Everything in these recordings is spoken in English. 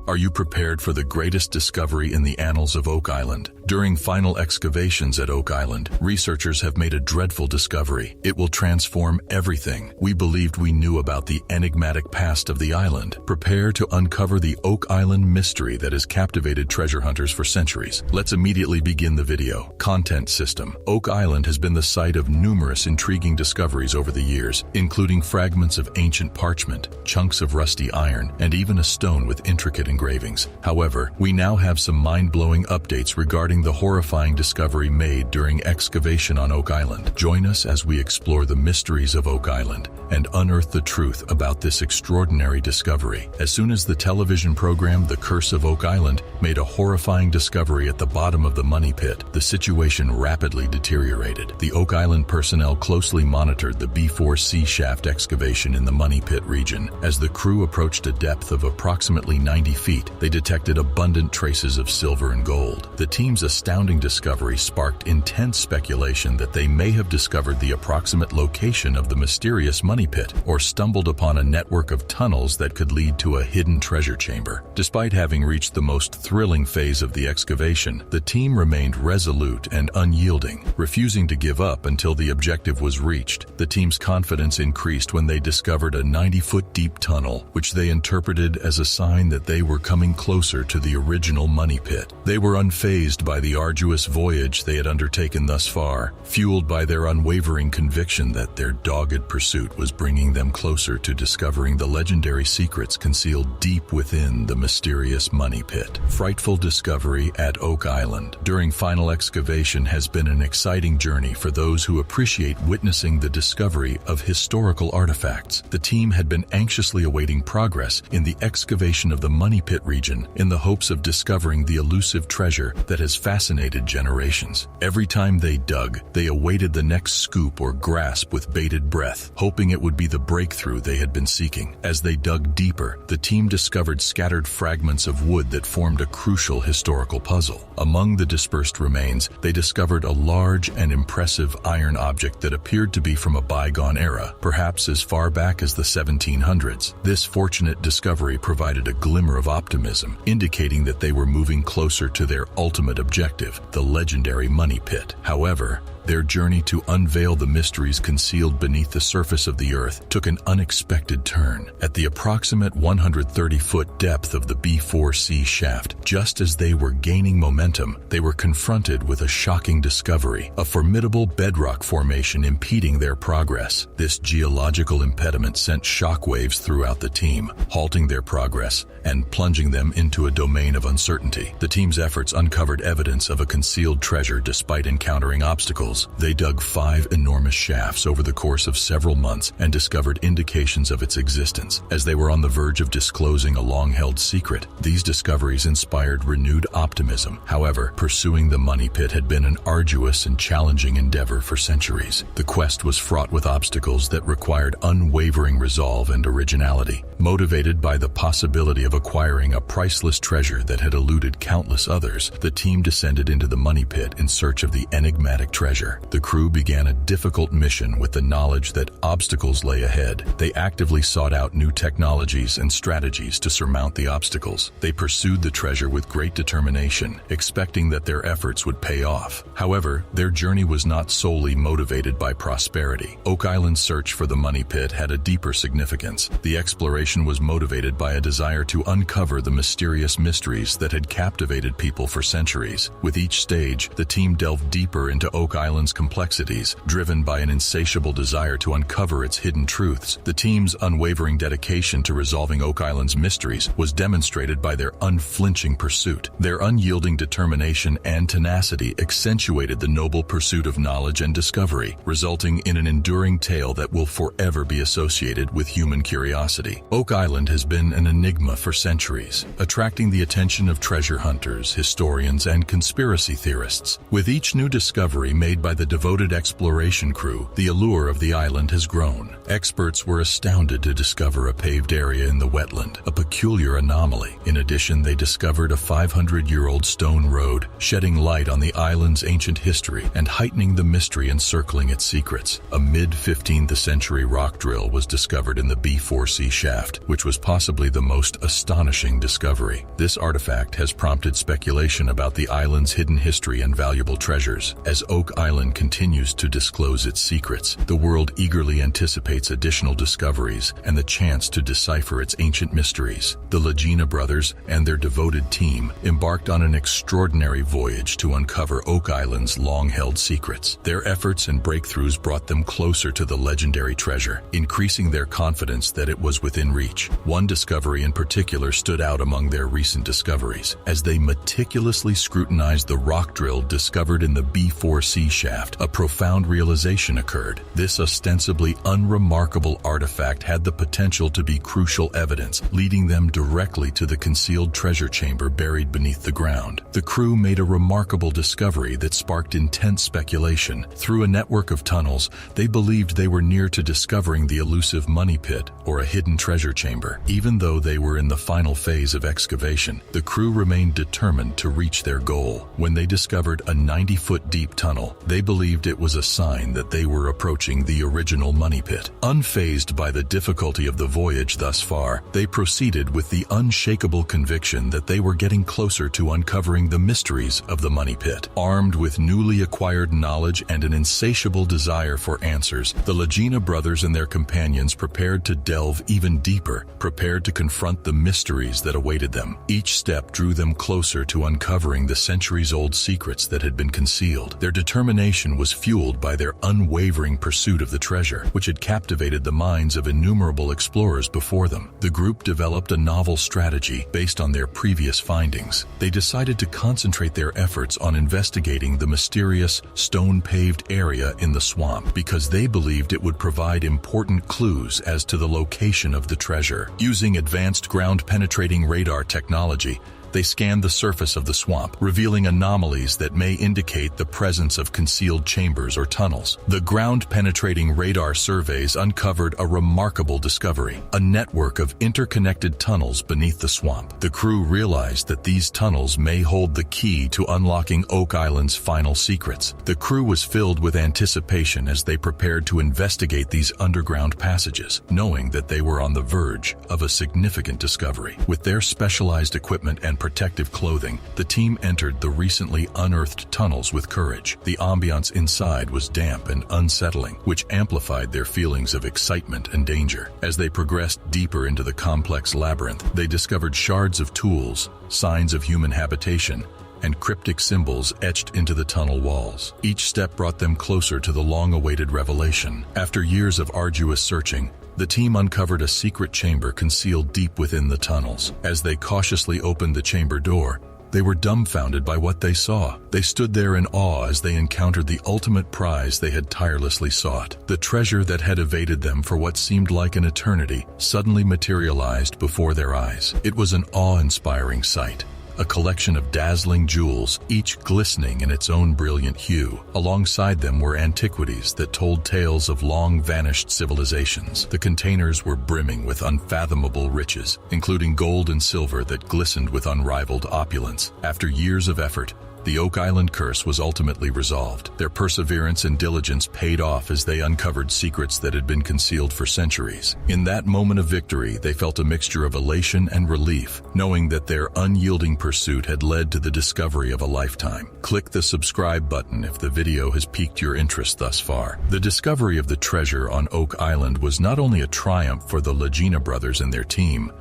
Are you prepared for the greatest discovery in the annals of Oak Island? During final excavations at Oak Island, researchers have made a dreadful discovery. It will transform everything we believed we knew about the enigmatic past of the island. Prepare to uncover the Oak Island mystery that has captivated treasure hunters for centuries. Let's immediately begin the video. Content system. Oak Island has been the site of numerous intriguing discoveries over the years, including fragments of ancient parchment, chunks of rusty iron, and even a stone with intricate engravings. However, we now have some mind-blowing updates regarding the horrifying discovery made during excavation on Oak Island. Join us as we explore the mysteries of Oak Island and unearth the truth about this extraordinary discovery. As soon as the television program The Curse of Oak Island made a horrifying discovery at the bottom of the money pit, the situation rapidly deteriorated. The Oak Island personnel closely monitored the B4C shaft excavation in the money pit region. As the crew approached a depth of approximately 90 feet, they detected abundant traces of silver and gold. The team's astounding discovery sparked intense speculation that they may have discovered the approximate location of the mysterious money pit or stumbled upon a network of tunnels that could lead to a hidden treasure chamber. Despite having reached the most thrilling phase of the excavation, the team remained resolute and unyielding, refusing to give up until the objective was reached. The team's confidence increased when they discovered a 90-foot deep tunnel, which they interpreted as a sign that they were coming closer to the original money pit. They were unfazed by the arduous voyage they had undertaken thus far, fueled by their unwavering conviction that their dogged pursuit was bringing them closer to discovering the legendary secrets concealed deep within the mysterious money pit. Frightful discovery at Oak Island during final excavation has been an exciting journey for those who appreciate witnessing the discovery of historical artifacts. The team had been anxiously awaiting progress in the excavation of the money pit region in the hopes of discovering the elusive treasure that has fascinated generations. Every time they dug, they awaited the next scoop or grasp with bated breath, hoping it would be the breakthrough they had been seeking. As they dug deeper, the team discovered scattered fragments of wood that formed a crucial historical puzzle. Among the dispersed remains, they discovered a large and impressive iron object that appeared to be from a bygone era, perhaps as far back as the 1700s. This fortunate discovery provided a glimmer of optimism, indicating that they were moving closer to their ultimate objective, the legendary money pit. However, their journey to unveil the mysteries concealed beneath the surface of the earth took an unexpected turn. At the approximate 130-foot depth of the B4C shaft, just as they were gaining momentum, they were confronted with a shocking discovery, a formidable bedrock formation impeding their progress. This geological impediment sent shockwaves throughout the team, halting their progress and plunging them into a domain of uncertainty. The team's efforts uncovered evidence of a concealed treasure despite encountering obstacles. They dug 5 enormous shafts over the course of several months and discovered indications of its existence. As they were on the verge of disclosing a long-held secret, these discoveries inspired renewed optimism. However, pursuing the money pit had been an arduous and challenging endeavor for centuries. The quest was fraught with obstacles that required unwavering resolve and originality. Motivated by the possibility of acquiring a priceless treasure that had eluded countless others, the team descended into the money pit in search of the enigmatic treasure. The crew began a difficult mission with the knowledge that obstacles lay ahead. They actively sought out new technologies and strategies to surmount the obstacles. They pursued the treasure with great determination, expecting that their efforts would pay off. However, their journey was not solely motivated by prosperity. Oak Island's search for the money pit had a deeper significance. The exploration was motivated by a desire to uncover the mysterious mysteries that had captivated people for centuries. With each stage, the team delved deeper into Oak Island's complexities, driven by an insatiable desire to uncover its hidden truths. The team's unwavering dedication to resolving Oak Island's mysteries was demonstrated by their unflinching pursuit. Their unyielding determination and tenacity accentuated the noble pursuit of knowledge and discovery, resulting in an enduring tale that will forever be associated with human curiosity. Oak Island has been an enigma for centuries, attracting the attention of treasure hunters, historians, and conspiracy theorists. With each new discovery made by the devoted exploration crew, the allure of the island has grown. Experts were astounded to discover a paved area in the wetland, a peculiar anomaly. In addition, they discovered a 500-year-old stone road, shedding light on the island's ancient history and heightening the mystery encircling its secrets. A mid-15th century rock drill was discovered in the B4C shaft, which was possibly the most astonishing discovery. This artifact has prompted speculation about the island's hidden history and valuable treasures. As Oak Island continues to disclose its secrets, the world eagerly anticipates additional discoveries and the chance to decipher its ancient mysteries. The Lagena brothers and their devoted team embarked on an extraordinary voyage to uncover Oak Island's long-held secrets. Their efforts and breakthroughs brought them closer to the legendary treasure, increasing their confidence that it was within reach. One discovery in particular stood out among their recent discoveries. As they meticulously scrutinized the rock drill discovered in the B4C shaft, a profound realization occurred. This ostensibly unremarkable artifact had the potential to be crucial evidence, leading them directly to the concealed treasure chamber buried beneath the ground. The crew made a remarkable discovery that sparked intense speculation. Through a network of tunnels, they believed they were near to discovering the elusive money pit, or a hidden treasure chamber. Even though they were in the final phase of excavation, the crew remained determined to reach their goal. When they discovered a 90-foot deep tunnel, they believed it was a sign that they were approaching the original money pit. Unfazed by the difficulty of the voyage thus far, they proceeded with the unshakable conviction that they were getting closer to uncovering the mysteries of the money pit. Armed with newly acquired knowledge and an insatiable desire for answers, the Lagena brothers and their companions prepared to delve even deeper, prepared to confront the mysteries that awaited them. Each step drew them closer to uncovering the centuries-old secrets that had been concealed. Their determination was fueled by their unwavering pursuit of the treasure, which had captivated the minds of innumerable explorers before them. The group developed a novel strategy based on their previous findings. They decided to concentrate their efforts on investigating the mysterious, stone-paved area in the swamp because they believed it would provide important clues as to the location of the treasure. Using advanced ground-penetrating radar technology, they scanned the surface of the swamp, revealing anomalies that may indicate the presence of concealed chambers or tunnels. The ground-penetrating radar surveys uncovered a remarkable discovery: a network of interconnected tunnels beneath the swamp. The crew realized that these tunnels may hold the key to unlocking Oak Island's final secrets. The crew was filled with anticipation as they prepared to investigate these underground passages, knowing that they were on the verge of a significant discovery. With their specialized equipment and protective clothing, the team entered the recently unearthed tunnels with courage. The ambiance inside was damp and unsettling, which amplified their feelings of excitement and danger. As they progressed deeper into the complex labyrinth, they discovered shards of tools, signs of human habitation, and cryptic symbols etched into the tunnel walls. Each step brought them closer to the long-awaited revelation. After years of arduous searching, the team uncovered a secret chamber concealed deep within the tunnels. As they cautiously opened the chamber door, they were dumbfounded by what they saw. They stood there in awe as they encountered the ultimate prize they had tirelessly sought. The treasure that had evaded them for what seemed like an eternity suddenly materialized before their eyes. It was an awe-inspiring sight. A collection of dazzling jewels, each glistening in its own brilliant hue. Alongside them were antiquities that told tales of long-vanished civilizations. The containers were brimming with unfathomable riches, including gold and silver that glistened with unrivaled opulence. After years of effort, the Oak Island curse was ultimately resolved. Their perseverance and diligence paid off as they uncovered secrets that had been concealed for centuries. In that moment of victory, they felt a mixture of elation and relief, knowing that their unyielding pursuit had led to the discovery of a lifetime. Click the subscribe button if the video has piqued your interest thus far. The discovery of the treasure on Oak Island was not only a triumph for the Lagena brothers and their team,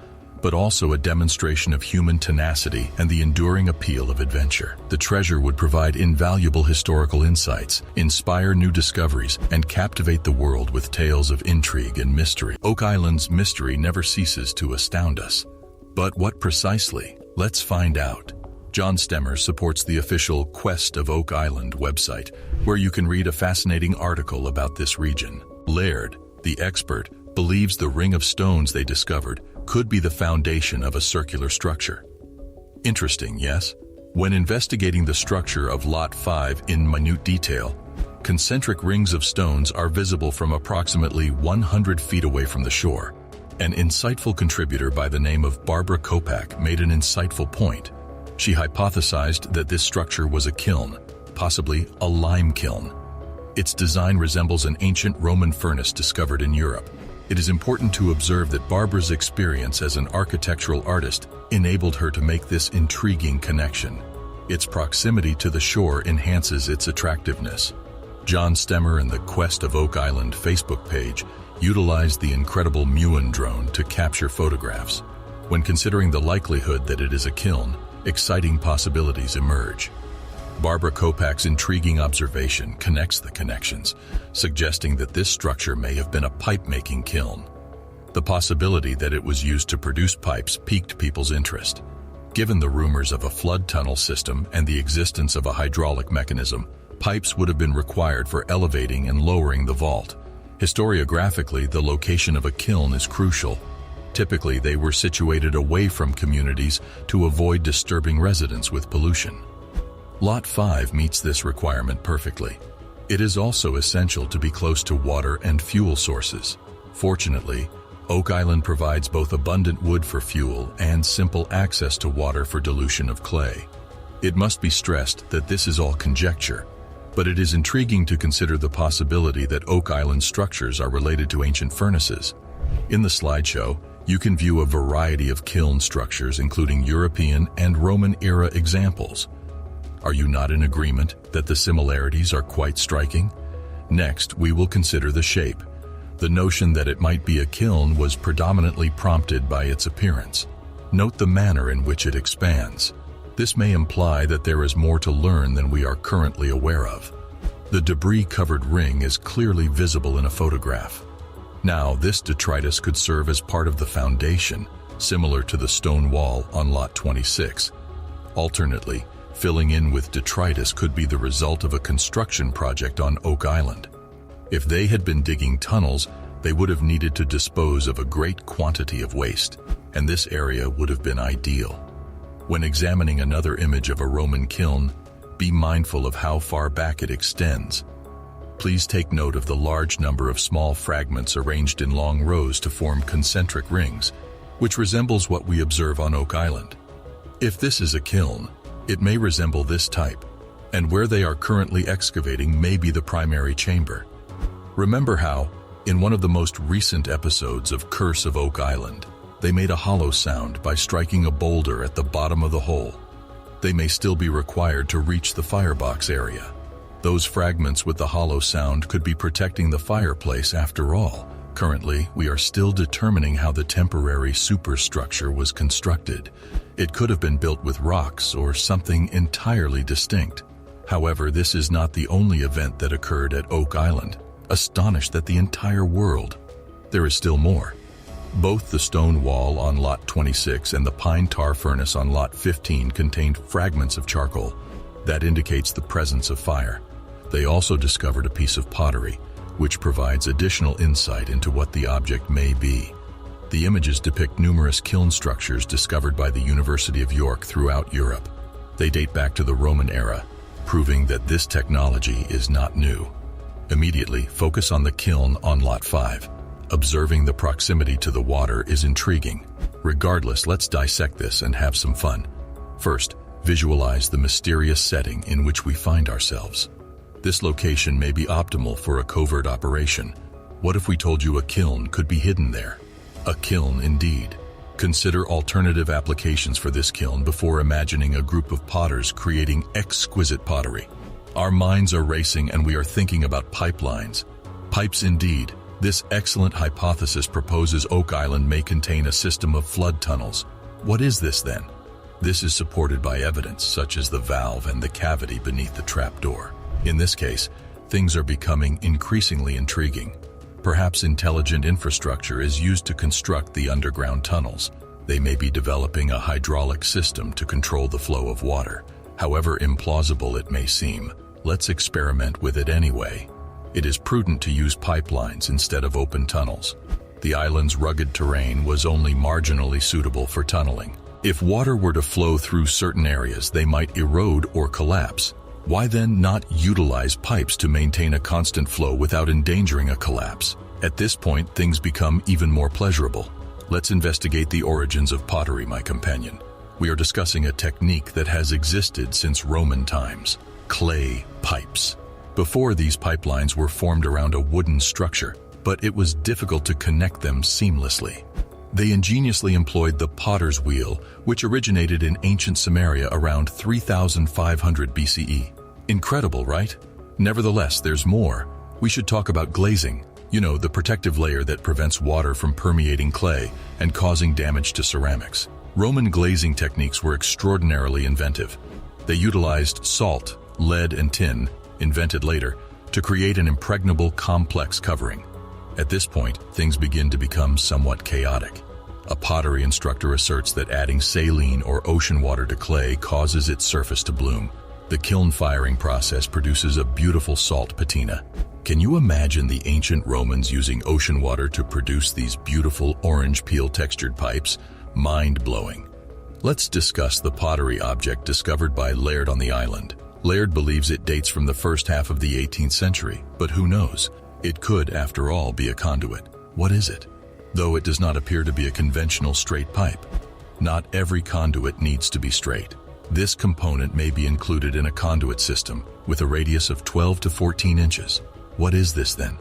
but also a demonstration of human tenacity and the enduring appeal of adventure. The treasure would provide invaluable historical insights, inspire new discoveries, and captivate the world with tales of intrigue and mystery. Oak Island's mystery never ceases to astound us. But what precisely? Let's find out. John Stemmer supports the official Quest of Oak Island website, where you can read a fascinating article about this region. Laird, the expert, believes the ring of stones they discovered could be the foundation of a circular structure. Interesting, yes? When investigating the structure of Lot 5 in minute detail, Concentric rings of stones are visible from approximately 100 feet away from the shore. An insightful contributor by the name of Barbara Kopak made an insightful point. She hypothesized that this structure was a kiln, possibly a lime kiln. Its design resembles an ancient Roman furnace discovered in Europe. It is important to observe that Barbara's experience as an architectural artist enabled her to make this intriguing connection. Its proximity to the shore enhances its attractiveness. John Stemmer and the Quest of Oak Island Facebook page utilized the incredible Muon drone to capture photographs. When considering the likelihood that it is a kiln, exciting possibilities emerge. Barbara Kopak's intriguing observation connects the connections, suggesting that this structure may have been a pipe-making kiln. The possibility that it was used to produce pipes piqued people's interest. Given the rumors of a flood tunnel system and the existence of a hydraulic mechanism, pipes would have been required for elevating and lowering the vault. Historiographically, the location of a kiln is crucial. Typically, they were situated away from communities to avoid disturbing residents with pollution. Lot 5 meets this requirement perfectly. It is also essential to be close to water and fuel sources. Fortunately, Oak Island provides both abundant wood for fuel and simple access to water for dilution of clay. It must be stressed that this is all conjecture, but it is intriguing to consider the possibility that Oak Island structures are related to ancient furnaces. In the slideshow, you can view a variety of kiln structures, including European and Roman-era examples. Are you not in agreement that the similarities are quite striking? Next, we will consider the shape. The notion that it might be a kiln was predominantly prompted by its appearance. Note the manner in which it expands. This may imply that there is more to learn than we are currently aware of. The debris-covered ring is clearly visible in a photograph. Now, this detritus could serve as part of the foundation, similar to the stone wall on Lot 26. Alternately, filling in with detritus could be the result of a construction project on Oak Island. If they had been digging tunnels, they would have needed to dispose of a great quantity of waste, and this area would have been ideal. When examining another image of a Roman kiln, be mindful of how far back it extends. Please take note of the large number of small fragments arranged in long rows to form concentric rings, which resembles what we observe on Oak Island. If this is a kiln, it may resemble this type, and where they are currently excavating may be the primary chamber. Remember how, in one of the most recent episodes of Curse of Oak Island, they made a hollow sound by striking a boulder at the bottom of the hole. They may still be required to reach the firebox area. Those fragments with the hollow sound could be protecting the fireplace after all. Currently, we are still determining how the temporary superstructure was constructed. It could have been built with rocks or something entirely distinct. However, this is not the only event that occurred at Oak Island. Astonished that the entire world. There is still more. Both the stone wall on Lot 26 and the pine tar furnace on Lot 15 contained fragments of charcoal. That indicates the presence of fire. They also discovered a piece of pottery, which provides additional insight into what the object may be. The images depict numerous kiln structures discovered by the University of York throughout Europe. They date back to the Roman era, proving that this technology is not new. Immediately, focus on the kiln on Lot 5. Observing the proximity to the water is intriguing. Regardless, let's dissect this and have some fun. First, visualize the mysterious setting in which we find ourselves. This location may be optimal for a covert operation. What if we told you a kiln could be hidden there? A kiln indeed. Consider alternative applications for this kiln before imagining a group of potters creating exquisite pottery. Our minds are racing and we are thinking about pipelines. Pipes indeed. This excellent hypothesis proposes Oak Island may contain a system of flood tunnels. What is this then? This is supported by evidence such as the valve and the cavity beneath the trapdoor. In this case, things are becoming increasingly intriguing. Perhaps intelligent infrastructure is used to construct the underground tunnels. They may be developing a hydraulic system to control the flow of water. However implausible it may seem, let's experiment with it anyway. It is prudent to use pipelines instead of open tunnels. The island's rugged terrain was only marginally suitable for tunneling. If water were to flow through certain areas, they might erode or collapse. Why then not utilize pipes to maintain a constant flow without endangering a collapse? At this point, things become even more pleasurable. Let's investigate the origins of pottery, my companion. We are discussing a technique that has existed since Roman times: clay pipes. Before, these pipelines were formed around a wooden structure, but it was difficult to connect them seamlessly. They ingeniously employed the potter's wheel, which originated in ancient Samaria around 3500 BCE. Incredible, right? Nevertheless, there's more. We should talk about glazing. You know, the protective layer that prevents water from permeating clay and causing damage to ceramics. Roman glazing techniques were extraordinarily inventive. They utilized salt, lead, and tin, invented later, to create an impregnable, complex covering. At this point, things begin to become somewhat chaotic. A pottery instructor asserts that adding saline or ocean water to clay causes its surface to bloom. The kiln firing process produces a beautiful salt patina. Can you imagine the ancient Romans using ocean water to produce these beautiful orange peel textured pipes? Mind-blowing. Let's discuss the pottery object discovered by Laird on the island. Laird believes it dates from the first half of the 18th century, but who knows? It could, after all, be a conduit. What is it? Though it does not appear to be a conventional straight pipe. Not every conduit needs to be straight. This component may be included in a conduit system with a radius of 12 to 14 inches. What is this then?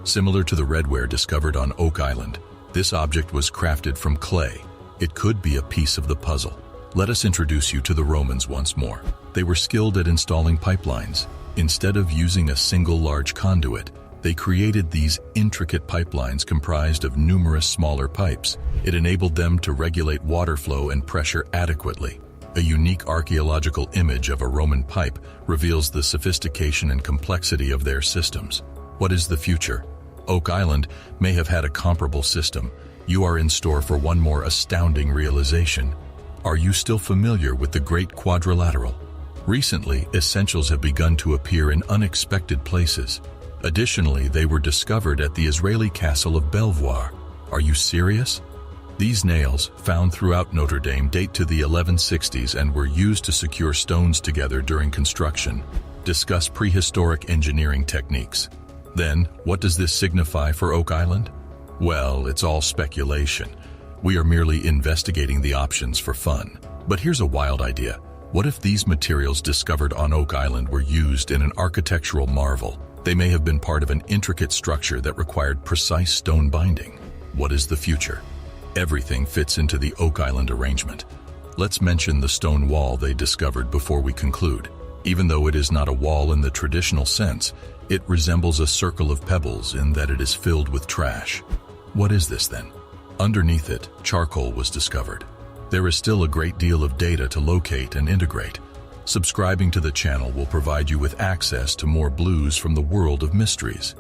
Similar to the redware discovered on Oak Island, this object was crafted from clay. It could be a piece of the puzzle. Let us introduce you to the Romans once more. They were skilled at installing pipelines. Instead of using a single large conduit, they created these intricate pipelines comprised of numerous smaller pipes. It enabled them to regulate water flow and pressure adequately. A unique archaeological image of a Roman pipe reveals the sophistication and complexity of their systems. What is the future? Oak Island may have had a comparable system. You are in store for one more astounding realization. Are you still familiar with the Great Quadrilateral? Recently, essentials have begun to appear in unexpected places. Additionally, they were discovered at the Israeli castle of Belvoir. Are you serious? These nails, found throughout Notre Dame, date to the 1160s and were used to secure stones together during construction. Discuss prehistoric engineering techniques. Then, what does this signify for Oak Island? Well, it's all speculation. We are merely investigating the options for fun. But here's a wild idea. What if these materials discovered on Oak Island were used in an architectural marvel? They may have been part of an intricate structure that required precise stone binding. What is the future? Everything fits into the Oak Island arrangement. Let's mention the stone wall they discovered before we conclude. Even though it is not a wall in the traditional sense, it resembles a circle of pebbles in that it is filled with trash. What is this then? Underneath it, charcoal was discovered. There is still a great deal of data to locate and integrate. Subscribing to the channel will provide you with access to more blues from the world of mysteries.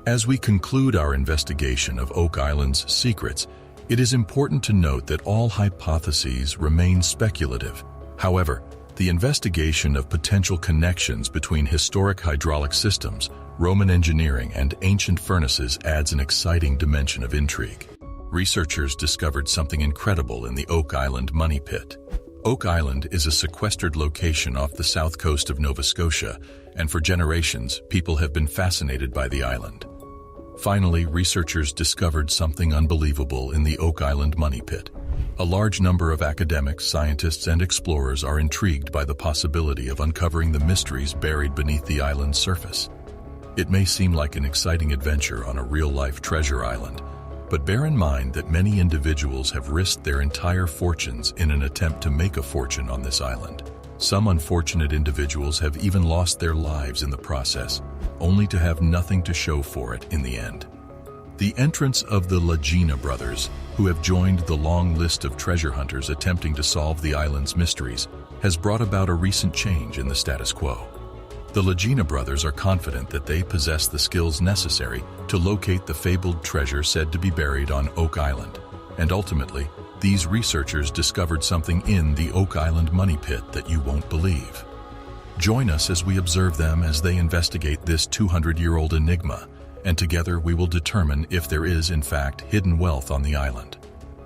As we conclude our investigation of Oak Island's secrets, it is important to note that all hypotheses remain speculative. However, the investigation of potential connections between historic hydraulic systems, Roman engineering, and ancient furnaces adds an exciting dimension of intrigue. Researchers discovered something incredible in the Oak Island money pit. Oak Island is a sequestered location off the south coast of Nova Scotia, and for generations, people have been fascinated by the island. Finally, researchers discovered something unbelievable in the Oak Island money pit. A large number of academics, scientists, and explorers are intrigued by the possibility of uncovering the mysteries buried beneath the island's surface. It may seem like an exciting adventure on a real-life treasure island, but bear in mind that many individuals have risked their entire fortunes in an attempt to make a fortune on this island. Some unfortunate individuals have even lost their lives in the process, only to have nothing to show for it in the end. The entrance of the Lagena brothers, who have joined the long list of treasure hunters attempting to solve the island's mysteries, has brought about a recent change in the status quo. The Lagena brothers are confident that they possess the skills necessary to locate the fabled treasure said to be buried on Oak Island, and ultimately, these researchers discovered something in the Oak Island money pit that you won't believe. Join us as we observe them as they investigate this 200-year-old enigma, and together we will determine if there is, in fact, hidden wealth on the island.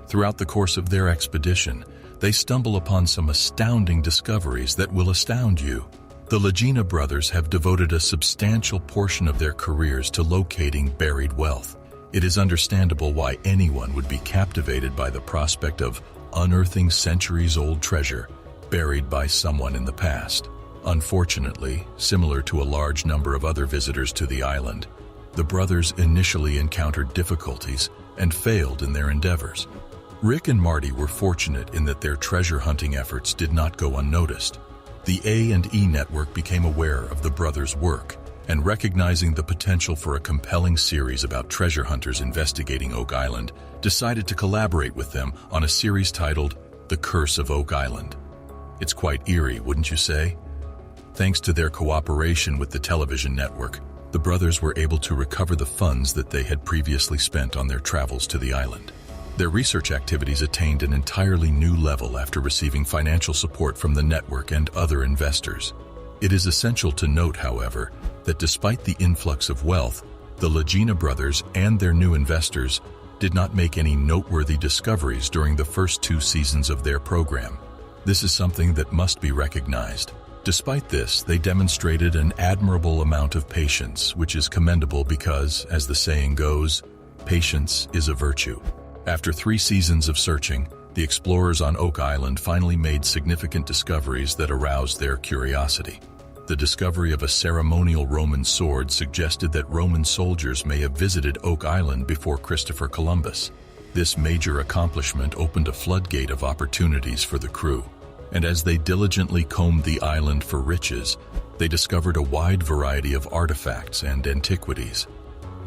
Throughout the course of their expedition, they stumble upon some astounding discoveries that will astound you. The Lagena brothers have devoted a substantial portion of their careers to locating buried wealth. It is understandable why anyone would be captivated by the prospect of unearthing centuries-old treasure buried by someone in the past. Unfortunately, similar to a large number of other visitors to the island, the brothers initially encountered difficulties and failed in their endeavors. Rick and Marty were fortunate in that their treasure hunting efforts did not go unnoticed. The A&E network became aware of the brothers' work, and recognizing the potential for a compelling series about treasure hunters investigating Oak Island, decided to collaborate with them on a series titled The Curse of Oak Island. It's quite eerie, wouldn't you say? Thanks to their cooperation with the television network, the brothers were able to recover the funds that they had previously spent on their travels to the island. Their research activities attained an entirely new level after receiving financial support from the network and other investors. It is essential to note, however, that despite the influx of wealth, the Lagena brothers and their new investors did not make any noteworthy discoveries during the first 2 seasons of their program. This is something that must be recognized. Despite this, they demonstrated an admirable amount of patience, which is commendable because, as the saying goes, patience is a virtue. After 3 seasons of searching, the explorers on Oak Island finally made significant discoveries that aroused their curiosity. The discovery of a ceremonial Roman sword suggested that Roman soldiers may have visited Oak Island before Christopher Columbus. This major accomplishment opened a floodgate of opportunities for the crew, and as they diligently combed the island for riches, they discovered a wide variety of artifacts and antiquities.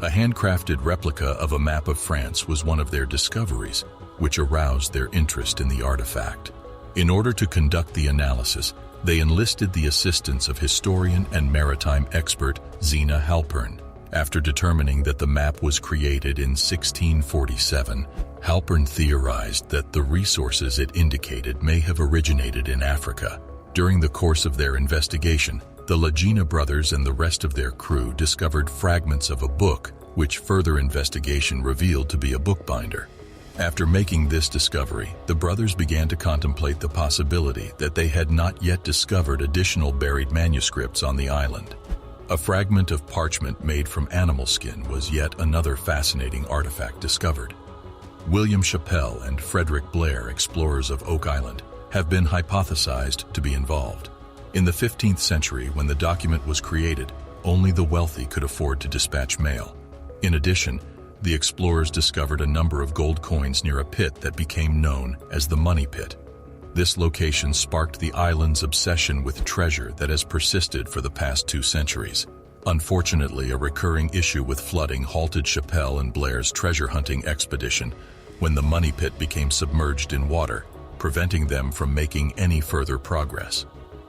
A handcrafted replica of a map of France was one of their discoveries, which aroused their interest in the artifact. In order to conduct the analysis, they enlisted the assistance of historian and maritime expert Zena Halpern. After determining that the map was created in 1647, Halpern theorized that the resources it indicated may have originated in Africa. During the course of their investigation, the Lagena brothers and the rest of their crew discovered fragments of a book, which further investigation revealed to be a bookbinder. After making this discovery, the brothers began to contemplate the possibility that they had not yet discovered additional buried manuscripts on the island. A fragment of parchment made from animal skin was yet another fascinating artifact discovered. William Chappell and Frederick Blair, explorers of Oak Island, have been hypothesized to be involved. In the 15th century, when the document was created, only the wealthy could afford to dispatch mail. In addition, the explorers discovered a number of gold coins near a pit that became known as the Money Pit. This location sparked the island's obsession with treasure that has persisted for the past 2 centuries. Unfortunately, a recurring issue with flooding halted Chappell and Blair's treasure hunting expedition when the Money Pit became submerged in water, preventing them from making any further progress.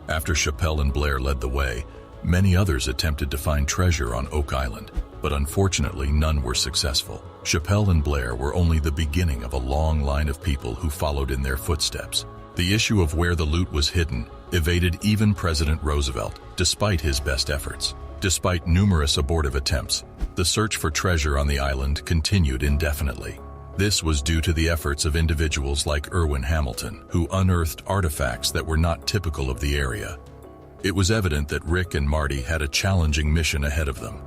After Chappell and Blair led the way, many others attempted to find treasure on Oak Island, but unfortunately none were successful. Chappell and Blair were only the beginning of a long line of people who followed in their footsteps. The issue of where the loot was hidden evaded even President Roosevelt, despite his best efforts. Despite numerous abortive attempts, the search for treasure on the island continued indefinitely. This was due to the efforts of individuals like Irwin Hamilton, who unearthed artifacts that were not typical of the area. It was evident that Rick and Marty had a challenging mission ahead of them.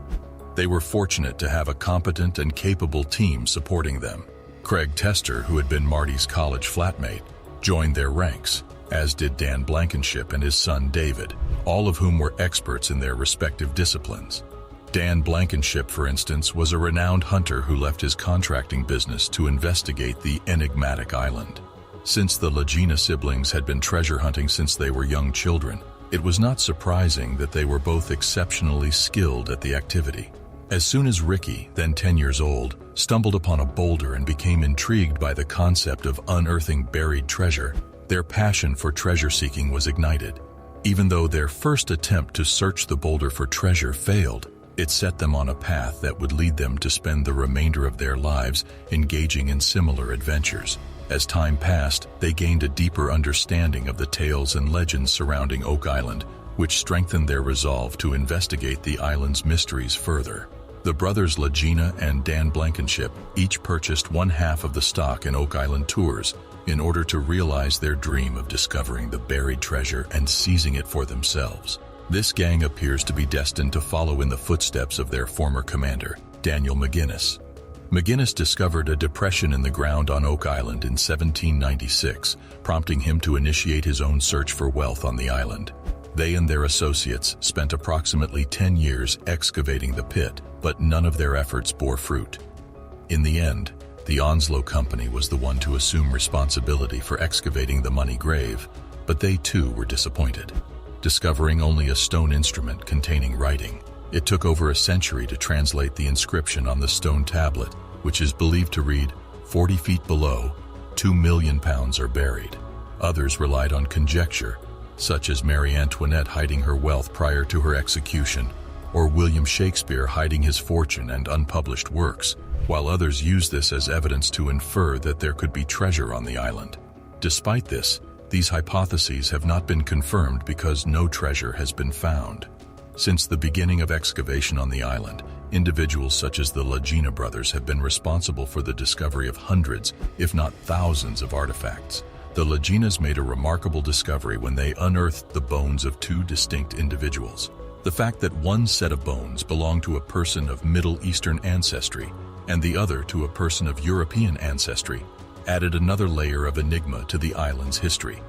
They were fortunate to have a competent and capable team supporting them. Craig Tester, who had been Marty's college flatmate, joined their ranks, as did Dan Blankenship and his son David, all of whom were experts in their respective disciplines. Dan Blankenship, for instance, was a renowned hunter who left his contracting business to investigate the enigmatic island. Since the Lagena siblings had been treasure hunting since they were young children, it was not surprising that they were both exceptionally skilled at the activity. As soon as Ricky, then 10 years old, stumbled upon a boulder and became intrigued by the concept of unearthing buried treasure, their passion for treasure seeking was ignited. Even though their first attempt to search the boulder for treasure failed, it set them on a path that would lead them to spend the remainder of their lives engaging in similar adventures. As time passed, they gained a deeper understanding of the tales and legends surrounding Oak Island, which strengthened their resolve to investigate the island's mysteries further. The brothers Lagena and Dan Blankenship each purchased 1/2 of the stock in Oak Island Tours in order to realize their dream of discovering the buried treasure and seizing it for themselves. This gang appears to be destined to follow in the footsteps of their former commander, Daniel McGinnis. McGinnis discovered a depression in the ground on Oak Island in 1796, prompting him to initiate his own search for wealth on the island. They and their associates spent approximately 10 years excavating the pit, but none of their efforts bore fruit. In the end, the Onslow Company was the one to assume responsibility for excavating the money grave, but they too were disappointed. Discovering only a stone instrument containing writing, it took over a century to translate the inscription on the stone tablet, which is believed to read, 40 feet below, 2 million pounds are buried. Others relied on conjecture, such as Marie Antoinette hiding her wealth prior to her execution, or William Shakespeare hiding his fortune and unpublished works, while others used this as evidence to infer that there could be treasure on the island. Despite this, these hypotheses have not been confirmed because no treasure has been found. Since the beginning of excavation on the island, individuals such as the Lagena brothers have been responsible for the discovery of hundreds, if not thousands, of artifacts. The Lagenas made a remarkable discovery when they unearthed the bones of two distinct individuals. The fact that one set of bones belonged to a person of Middle Eastern ancestry and the other to a person of European ancestry added another layer of enigma to the island's history.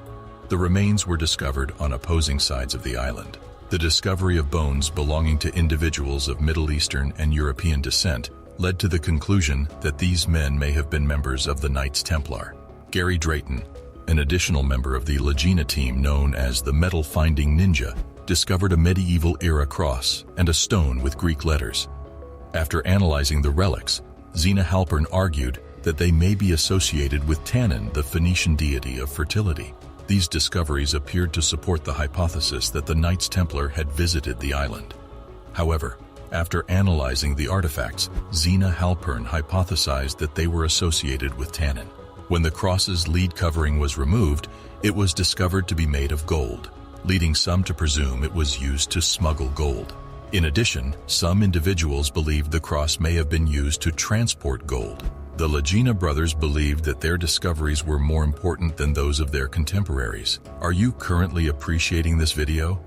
The remains were discovered on opposing sides of the island. The discovery of bones belonging to individuals of Middle Eastern and European descent led to the conclusion that these men may have been members of the Knights Templar. Gary Drayton, an additional member of the Lagena team known as the Metal-Finding Ninja, discovered a medieval-era cross and a stone with Greek letters. After analyzing the relics, Zena Halpern argued that they may be associated with Tannin, the Phoenician deity of fertility. These discoveries appeared to support the hypothesis that the Knights Templar had visited the island. However, after analyzing the artifacts, Zena Halpern hypothesized that they were associated with Tannin. When the cross's lead covering was removed, it was discovered to be made of gold, leading some to presume it was used to smuggle gold. In addition, some individuals believed the cross may have been used to transport gold. The Lagena brothers believed that their discoveries were more important than those of their contemporaries. Are you currently appreciating this video?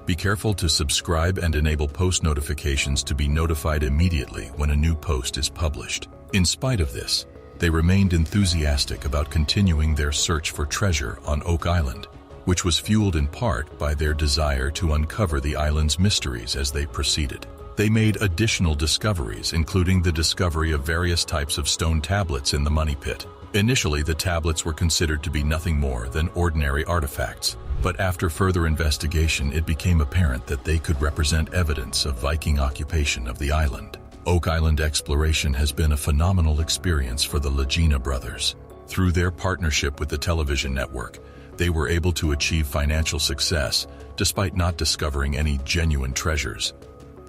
Be careful to subscribe and enable post notifications to be notified immediately when a new post is published. In spite of this, they remained enthusiastic about continuing their search for treasure on Oak Island, which was fueled in part by their desire to uncover the island's mysteries as they proceeded. They made additional discoveries, including the discovery of various types of stone tablets in the money pit. Initially, the tablets were considered to be nothing more than ordinary artifacts, but after further investigation, it became apparent that they could represent evidence of Viking occupation of the island. Oak Island exploration has been a phenomenal experience for the Lagena brothers. Through their partnership with the television network, they were able to achieve financial success despite not discovering any genuine treasures.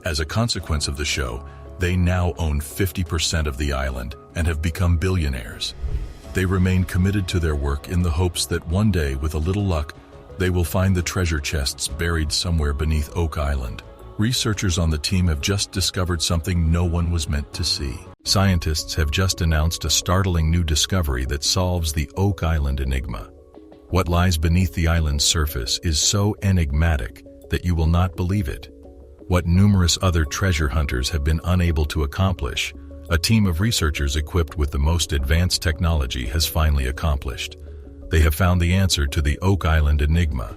As a consequence of the show, they now own 50% of the island and have become billionaires. They remain committed to their work in the hopes that one day, with a little luck, they will find the treasure chests buried somewhere beneath Oak Island. Researchers on the team have just discovered something no one was meant to see. Scientists have just announced a startling new discovery that solves the Oak Island enigma. What lies beneath the island's surface is so enigmatic that you will not believe it. What numerous other treasure hunters have been unable to accomplish, a team of researchers equipped with the most advanced technology has finally accomplished. They have found the answer to the Oak Island enigma,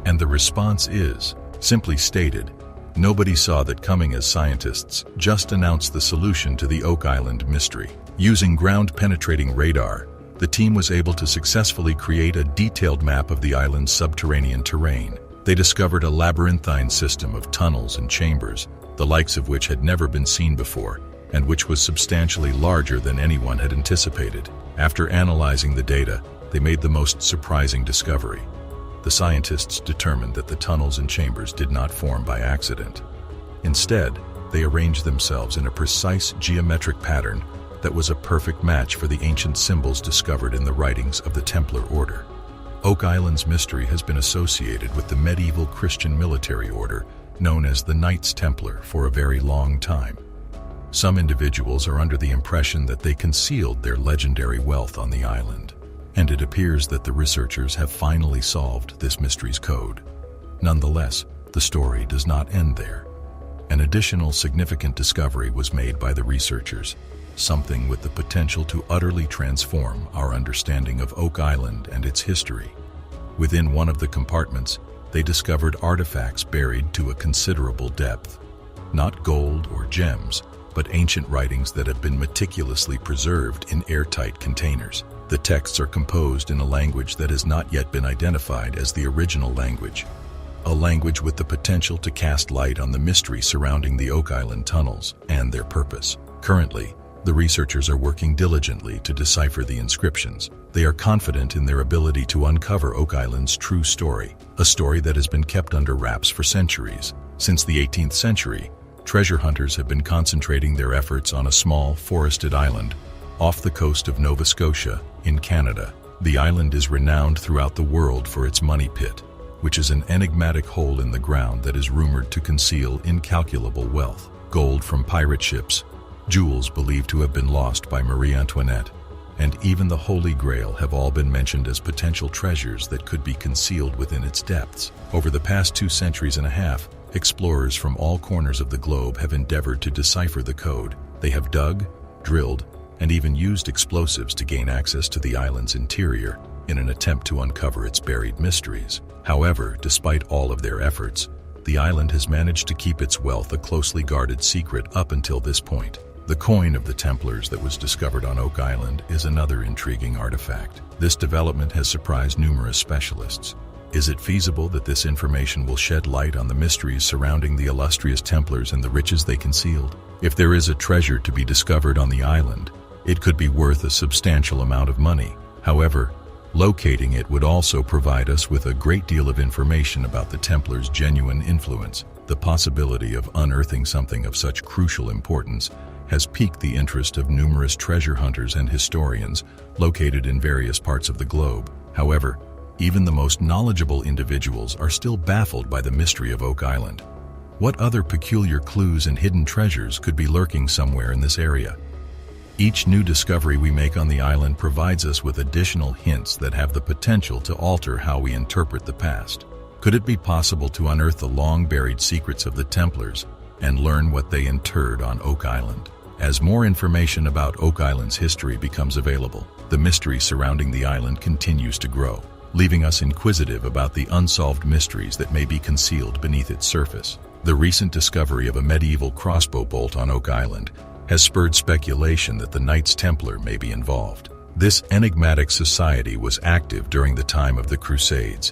and the response is, simply stated, nobody saw that coming as scientists just announced the solution to the Oak Island mystery. Using ground-penetrating radar, the team was able to successfully create a detailed map of the island's subterranean terrain. They discovered a labyrinthine system of tunnels and chambers, the likes of which had never been seen before, and which was substantially larger than anyone had anticipated. After analyzing the data, they made the most surprising discovery. The scientists determined that the tunnels and chambers did not form by accident. Instead, they arranged themselves in a precise geometric pattern that was a perfect match for the ancient symbols discovered in the writings of the Templar Order. Oak Island's mystery has been associated with the medieval Christian military order known as the Knights Templar for a very long time. Some individuals are under the impression that they concealed their legendary wealth on the island, and it appears that the researchers have finally solved this mystery's code. Nonetheless, the story does not end there. An additional significant discovery was made by the researchers, something with the potential to utterly transform our understanding of Oak Island and its history. Within one of the compartments, they discovered artifacts buried to a considerable depth. Not gold or gems, but ancient writings that have been meticulously preserved in airtight containers. The texts are composed in a language that has not yet been identified as the original language, a language with the potential to cast light on the mystery surrounding the Oak Island tunnels and their purpose. Currently, the researchers are working diligently to decipher the inscriptions. They are confident in their ability to uncover Oak Island's true story, a story that has been kept under wraps for centuries. Since the 18th century, treasure hunters have been concentrating their efforts on a small, forested island off the coast of Nova Scotia in Canada. The island is renowned throughout the world for its money pit, which is an enigmatic hole in the ground that is rumored to conceal incalculable wealth. Gold from pirate ships, jewels believed to have been lost by Marie Antoinette, and even the Holy Grail have all been mentioned as potential treasures that could be concealed within its depths. Over the past 2 centuries and a half, explorers from all corners of the globe have endeavored to decipher the code. They have dug, drilled, and even used explosives to gain access to the island's interior in an attempt to uncover its buried mysteries. However, despite all of their efforts, the island has managed to keep its wealth a closely guarded secret up until this point. The coin of the Templars that was discovered on Oak Island is another intriguing artifact. This development has surprised numerous specialists. Is it feasible that this information will shed light on the mysteries surrounding the illustrious Templars and the riches they concealed? If there is a treasure to be discovered on the island, it could be worth a substantial amount of money. However, locating it would also provide us with a great deal of information about the Templars' genuine influence. The possibility of unearthing something of such crucial importance has piqued the interest of numerous treasure hunters and historians located in various parts of the globe. However, even the most knowledgeable individuals are still baffled by the mystery of Oak Island. What other peculiar clues and hidden treasures could be lurking somewhere in this area? Each new discovery we make on the island provides us with additional hints that have the potential to alter how we interpret the past. Could it be possible to unearth the long-buried secrets of the Templars and learn what they interred on Oak Island? As more information about Oak Island's history becomes available, the mystery surrounding the island continues to grow, leaving us inquisitive about the unsolved mysteries that may be concealed beneath its surface. The recent discovery of a medieval crossbow bolt on Oak Island has spurred speculation that the Knights Templar may be involved. This enigmatic society was active during the time of the Crusades.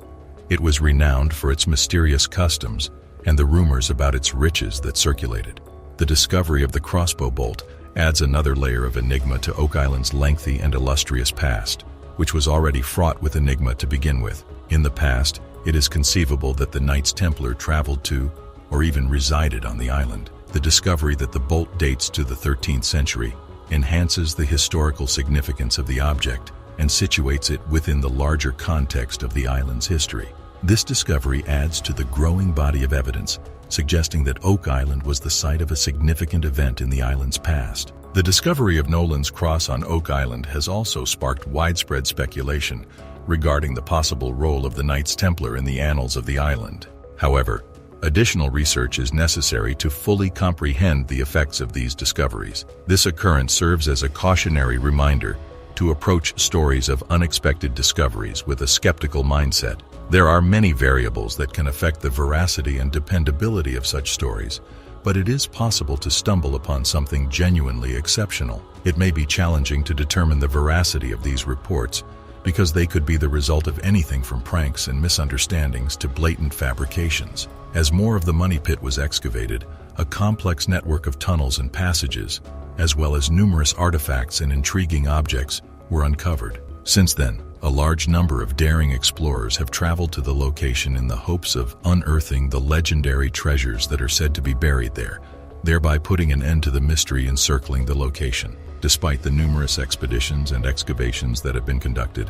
It was renowned for its mysterious customs and the rumors about its riches that circulated. The discovery of the crossbow bolt adds another layer of enigma to Oak Island's lengthy and illustrious past, which was already fraught with enigma to begin with. In the past, it is conceivable that the Knights Templar traveled to, or even resided on the island. The discovery that the bolt dates to the 13th century enhances the historical significance of the object and situates it within the larger context of the island's history. This discovery adds to the growing body of evidence, suggesting that Oak Island was the site of a significant event in the island's past. The discovery of Nolan's Cross on Oak Island has also sparked widespread speculation regarding the possible role of the Knights Templar in the annals of the island. However, additional research is necessary to fully comprehend the effects of these discoveries. This occurrence serves as a cautionary reminder to approach stories of unexpected discoveries with a skeptical mindset. There are many variables that can affect the veracity and dependability of such stories, but it is possible to stumble upon something genuinely exceptional. It may be challenging to determine the veracity of these reports because they could be the result of anything from pranks and misunderstandings to blatant fabrications. As more of the money pit was excavated, a complex network of tunnels and passages, as well as numerous artifacts and intriguing objects, were uncovered. Since then, a large number of daring explorers have traveled to the location in the hopes of unearthing the legendary treasures that are said to be buried there, thereby putting an end to the mystery encircling the location. Despite the numerous expeditions and excavations that have been conducted,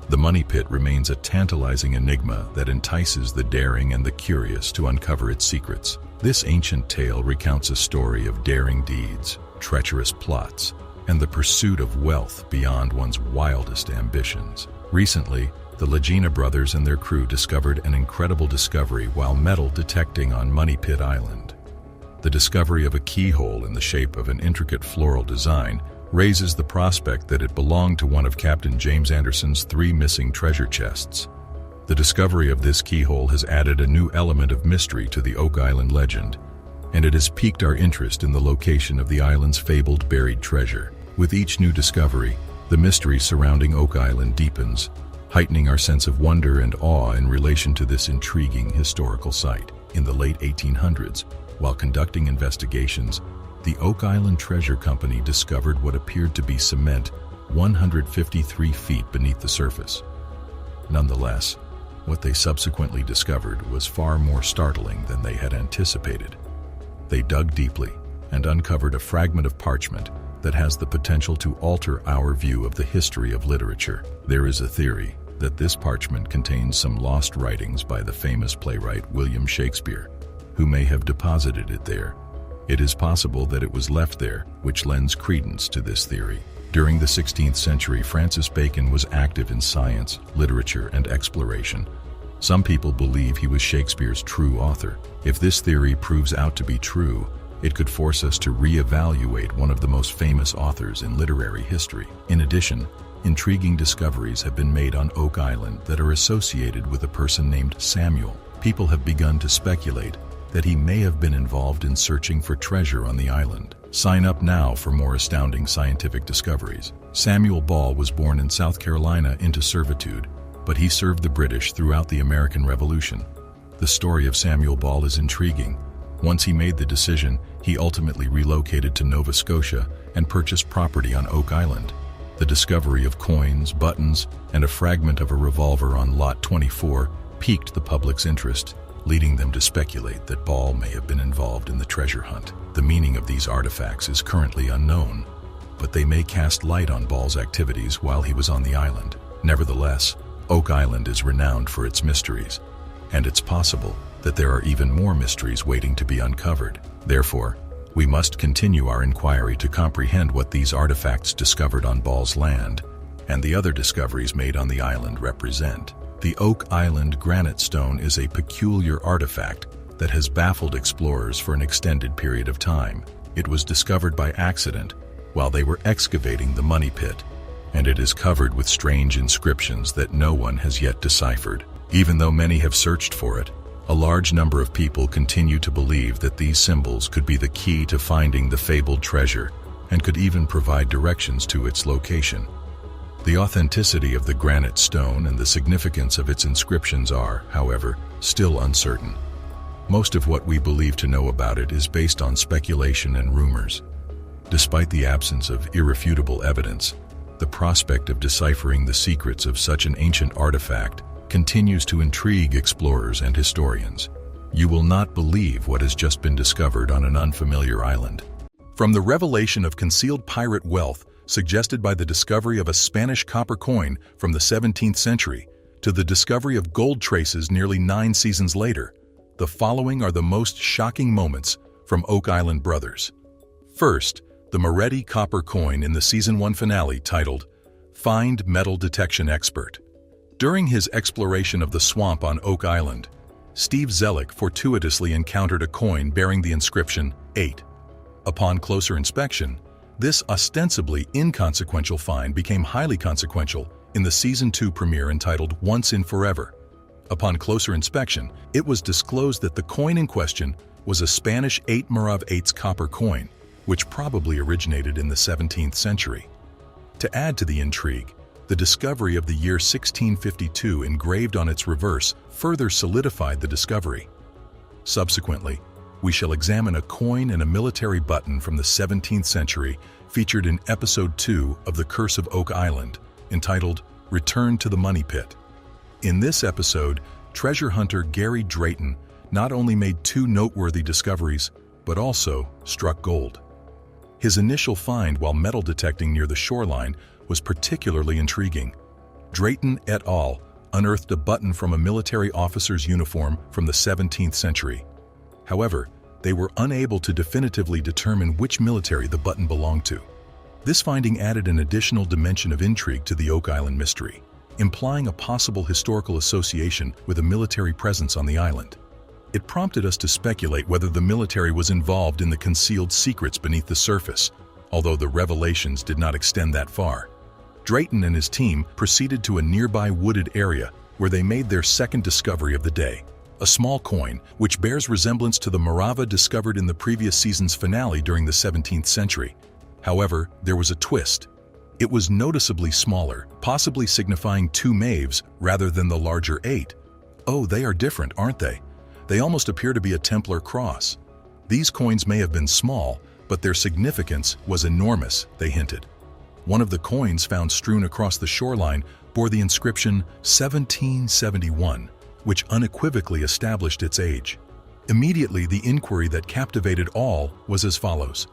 the money pit remains a tantalizing enigma that entices the daring and the curious to uncover its secrets. This ancient tale recounts a story of daring deeds, treacherous plots, and the pursuit of wealth beyond one's wildest ambitions. Recently, The Lagena brothers and their crew discovered an incredible discovery while metal detecting on Money Pit Island. The discovery of a keyhole in the shape of an intricate floral design raises the prospect that it belonged to one of Captain James Anderson's 3 missing treasure chests. The discovery of this keyhole has added a new element of mystery to the Oak Island legend, and it has piqued our interest in the location of the island's fabled buried treasure. With each new discovery, the mystery surrounding Oak Island deepens, heightening our sense of wonder and awe in relation to this intriguing historical site. In the late 1800s, while conducting investigations, the Oak Island Treasure Company discovered what appeared to be cement 153 feet beneath the surface. Nonetheless, what they subsequently discovered was far more startling than they had anticipated. They dug deeply and uncovered a fragment of parchment that has the potential to alter our view of the history of literature. There is a theory that this parchment contains some lost writings by the famous playwright William Shakespeare, who may have deposited it there. It is possible that it was left there, which lends credence to this theory. During the 16th century, Francis Bacon was active in science, literature, and exploration. Some people believe he was Shakespeare's true author. If this theory proves out to be true, it could force us to re-evaluate one of the most famous authors in literary history. In addition, intriguing discoveries have been made on Oak Island that are associated with a person named Samuel. People have begun to speculate that he may have been involved in searching for treasure on the island. Sign up now for more astounding scientific discoveries. Samuel Ball was born in South Carolina into servitude, but he served the British throughout the American Revolution. The story of Samuel Ball is intriguing. Once he made the decision, he ultimately relocated to Nova Scotia and purchased property on Oak Island. The discovery of coins, buttons, and a fragment of a revolver on Lot 24 piqued the public's interest, leading them to speculate that Ball may have been involved in the treasure hunt. The meaning of these artifacts is currently unknown, but they may cast light on Ball's activities while he was on the island. Nevertheless, Oak Island is renowned for its mysteries, and it's possible that there are even more mysteries waiting to be uncovered. Therefore, we must continue our inquiry to comprehend what these artifacts discovered on Ball's land and the other discoveries made on the island represent. The Oak Island granite stone is a peculiar artifact that has baffled explorers for an extended period of time. It was discovered by accident while they were excavating the Money Pit, and it is covered with strange inscriptions that no one has yet deciphered. Even though many have searched for it, a large number of people continue to believe that these symbols could be the key to finding the fabled treasure and could even provide directions to its location. The authenticity of the granite stone and the significance of its inscriptions are, however, still uncertain. Most of what we believe to know about it is based on speculation and rumors. Despite the absence of irrefutable evidence, the prospect of deciphering the secrets of such an ancient artifact continues to intrigue explorers and historians. You will not believe what has just been discovered on an unfamiliar island. From the revelation of concealed pirate wealth suggested by the discovery of a Spanish copper coin from the 17th century to the discovery of gold traces nearly 9 seasons later, the following are the most shocking moments from Oak Island Brothers. First, the Moretti copper coin in the Season 1 finale titled, "Find Metal Detection Expert." During his exploration of the swamp on Oak Island, Steve Zellick fortuitously encountered a coin bearing the inscription 8. Upon closer inspection, this ostensibly inconsequential find became highly consequential in the Season 2 premiere entitled Once and Forever. Upon closer inspection, it was disclosed that the coin in question was a Spanish 8 Morav 8s copper coin, which probably originated in the 17th century. To add to the intrigue, the discovery of the year 1652 engraved on its reverse further solidified the discovery. Subsequently, we shall examine a coin and a military button from the 17th century featured in Episode 2 of The Curse of Oak Island, entitled Return to the Money Pit. In this episode, treasure hunter Gary Drayton not only made 2 noteworthy discoveries, but also struck gold. His initial find while metal detecting near the shoreline was particularly intriguing. Drayton et al. Unearthed a button from a military officer's uniform from the 17th century. However, they were unable to definitively determine which military the button belonged to. This finding added an additional dimension of intrigue to the Oak Island mystery. implying a possible historical association with a military presence on the island. It prompted us to speculate whether the military was involved in the concealed secrets beneath the surface, although the revelations did not extend that far. Drayton and his team proceeded to a nearby wooded area where they made their second discovery of the day, a small coin which bears resemblance to the Morava discovered in the previous season's finale during the 17th century. However, there was a twist. It was noticeably smaller, possibly signifying 2 maves rather than the larger 8. Oh, they are different, aren't they? They almost appear to be a Templar cross. These coins may have been small, but their significance was enormous, they hinted. One of the coins found strewn across the shoreline bore the inscription 1771, which unequivocally established its age. Immediately, the inquiry that captivated all was as follows.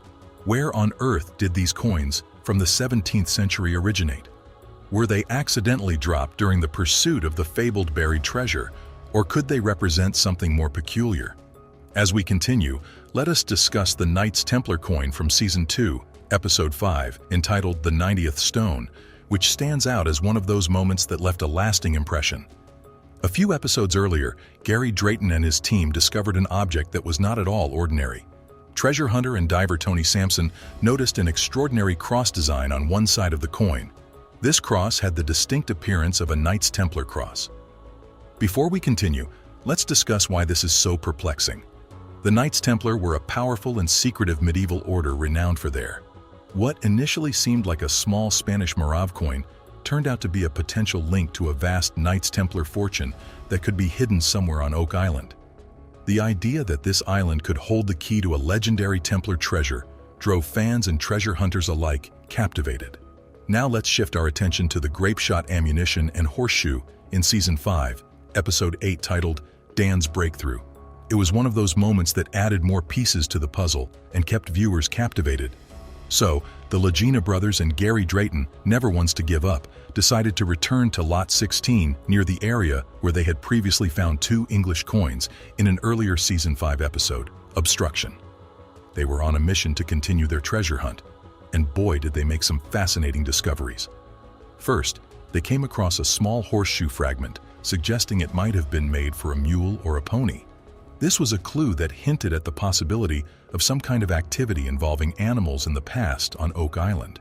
Where on earth did these coins from the 17th century originate? Were they accidentally dropped during the pursuit of the fabled buried treasure, or could they represent something more peculiar? As we continue, let us discuss the Knights Templar coin from Season 2, Episode 5, entitled The 90th Stone, which stands out as one of those moments that left a lasting impression. A few episodes earlier, Gary Drayton and his team discovered an object that was not at all ordinary. Treasure hunter and diver Tony Sampson noticed an extraordinary cross design on one side of the coin. This cross had the distinct appearance of a Knights Templar cross. Before we continue, let's discuss why this is so perplexing. The Knights Templar were a powerful and secretive medieval order renowned for their what initially seemed like a small Spanish Morave coin turned out to be a potential link to a vast Knights Templar fortune that could be hidden somewhere on Oak Island. The idea that this island could hold the key to a legendary Templar treasure drove fans and treasure hunters alike captivated. Now let's shift our attention to the grape-shot ammunition and horseshoe in Season 5, Episode 8, titled Dan's Breakthrough. It was one of those moments that added more pieces to the puzzle and kept viewers captivated. So, the Lagena brothers and Gary Drayton, never ones to give up, decided to return to Lot 16 near the area where they had previously found 2 English coins in an earlier Season 5 episode, Obstruction. They were on a mission to continue their treasure hunt, and boy did they make some fascinating discoveries. First, they came across a small horseshoe fragment, suggesting it might have been made for a mule or a pony. This was a clue that hinted at the possibility of some kind of activity involving animals in the past on Oak Island.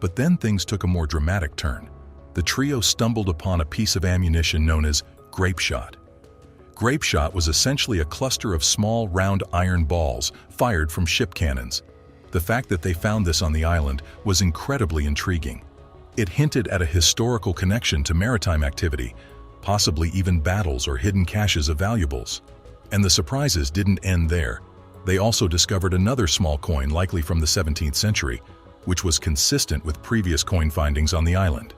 But then things took a more dramatic turn. The trio stumbled upon a piece of ammunition known as grape shot. Grape shot was essentially a cluster of small, round iron balls fired from ship cannons. The fact that they found this on the island was incredibly intriguing. It hinted at a historical connection to maritime activity, possibly even battles or hidden caches of valuables. And the surprises didn't end there. They also discovered another small coin, likely from the 17th century, which was consistent with previous coin findings on the island.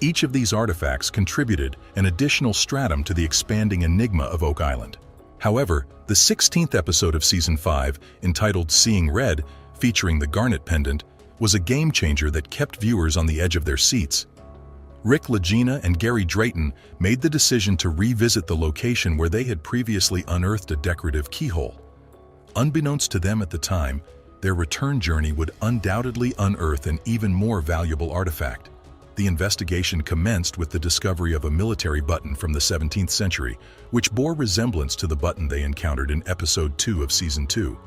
Each of these artifacts contributed an additional stratum to the expanding enigma of Oak Island. However, the 16th episode of Season 5, entitled Seeing Red, featuring the garnet pendant, was a game-changer that kept viewers on the edge of their seats. Lagena and Gary Drayton made the decision to revisit the location where they had previously unearthed a decorative keyhole. Unbeknownst to them at the time, their return journey would undoubtedly unearth an even more valuable artifact. The investigation commenced with the discovery of a military button from the 17th century, which bore resemblance to the button they encountered in Episode 2 of Season 2.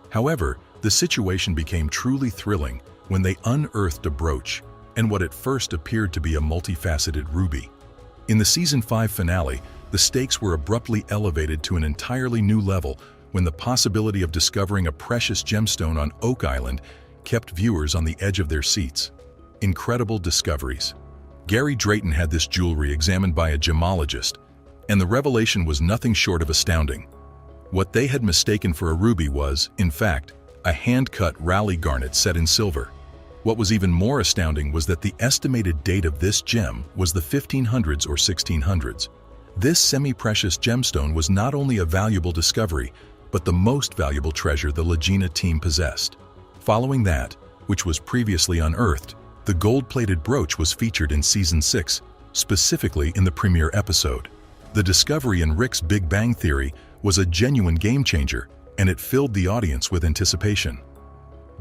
However, the situation became truly thrilling when they unearthed a brooch and what at first appeared to be a multifaceted ruby. In the Season 5 finale, the stakes were abruptly elevated to an entirely new level when the possibility of discovering a precious gemstone on Oak Island kept viewers on the edge of their seats. Incredible discoveries. Gary Drayton had this jewelry examined by a gemologist, and the revelation was nothing short of astounding. What they had mistaken for a ruby was, in fact, a hand-cut rally garnet set in silver. What was even more astounding was that the estimated date of this gem was the 1500s or 1600s. This semi-precious gemstone was not only a valuable discovery, but the most valuable treasure the Lagena team possessed. Following that, which was previously unearthed, the gold-plated brooch was featured in Season 6, specifically in the premiere episode. The discovery in Rick's Big Bang Theory was a genuine game-changer, and it filled the audience with anticipation.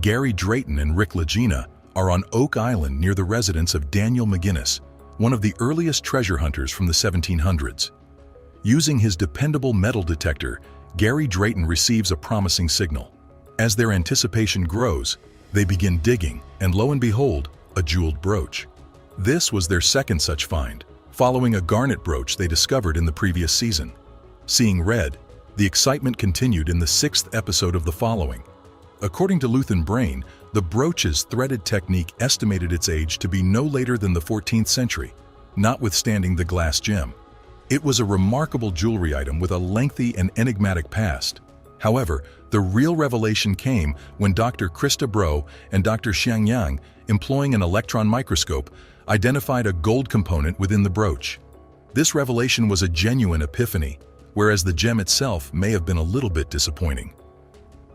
Gary Drayton and Lagena are on Oak Island near the residence of Daniel McGinnis, one of the earliest treasure hunters from the 1700s. Using his dependable metal detector, Gary Drayton receives a promising signal. As their anticipation grows, they begin digging, and lo and behold, a jeweled brooch. This was their second such find, following a garnet brooch they discovered in the previous season. Seeing red, the excitement continued in the 6th episode of the following. According to Luthen Brain, the brooch's threaded technique estimated its age to be no later than the 14th century, notwithstanding the glass gem. It was a remarkable jewelry item with a lengthy and enigmatic past. However, the real revelation came when Dr. Krista Bro and Dr. Xiang Yang, employing an electron microscope, identified a gold component within the brooch. This revelation was a genuine epiphany, whereas the gem itself may have been a little bit disappointing.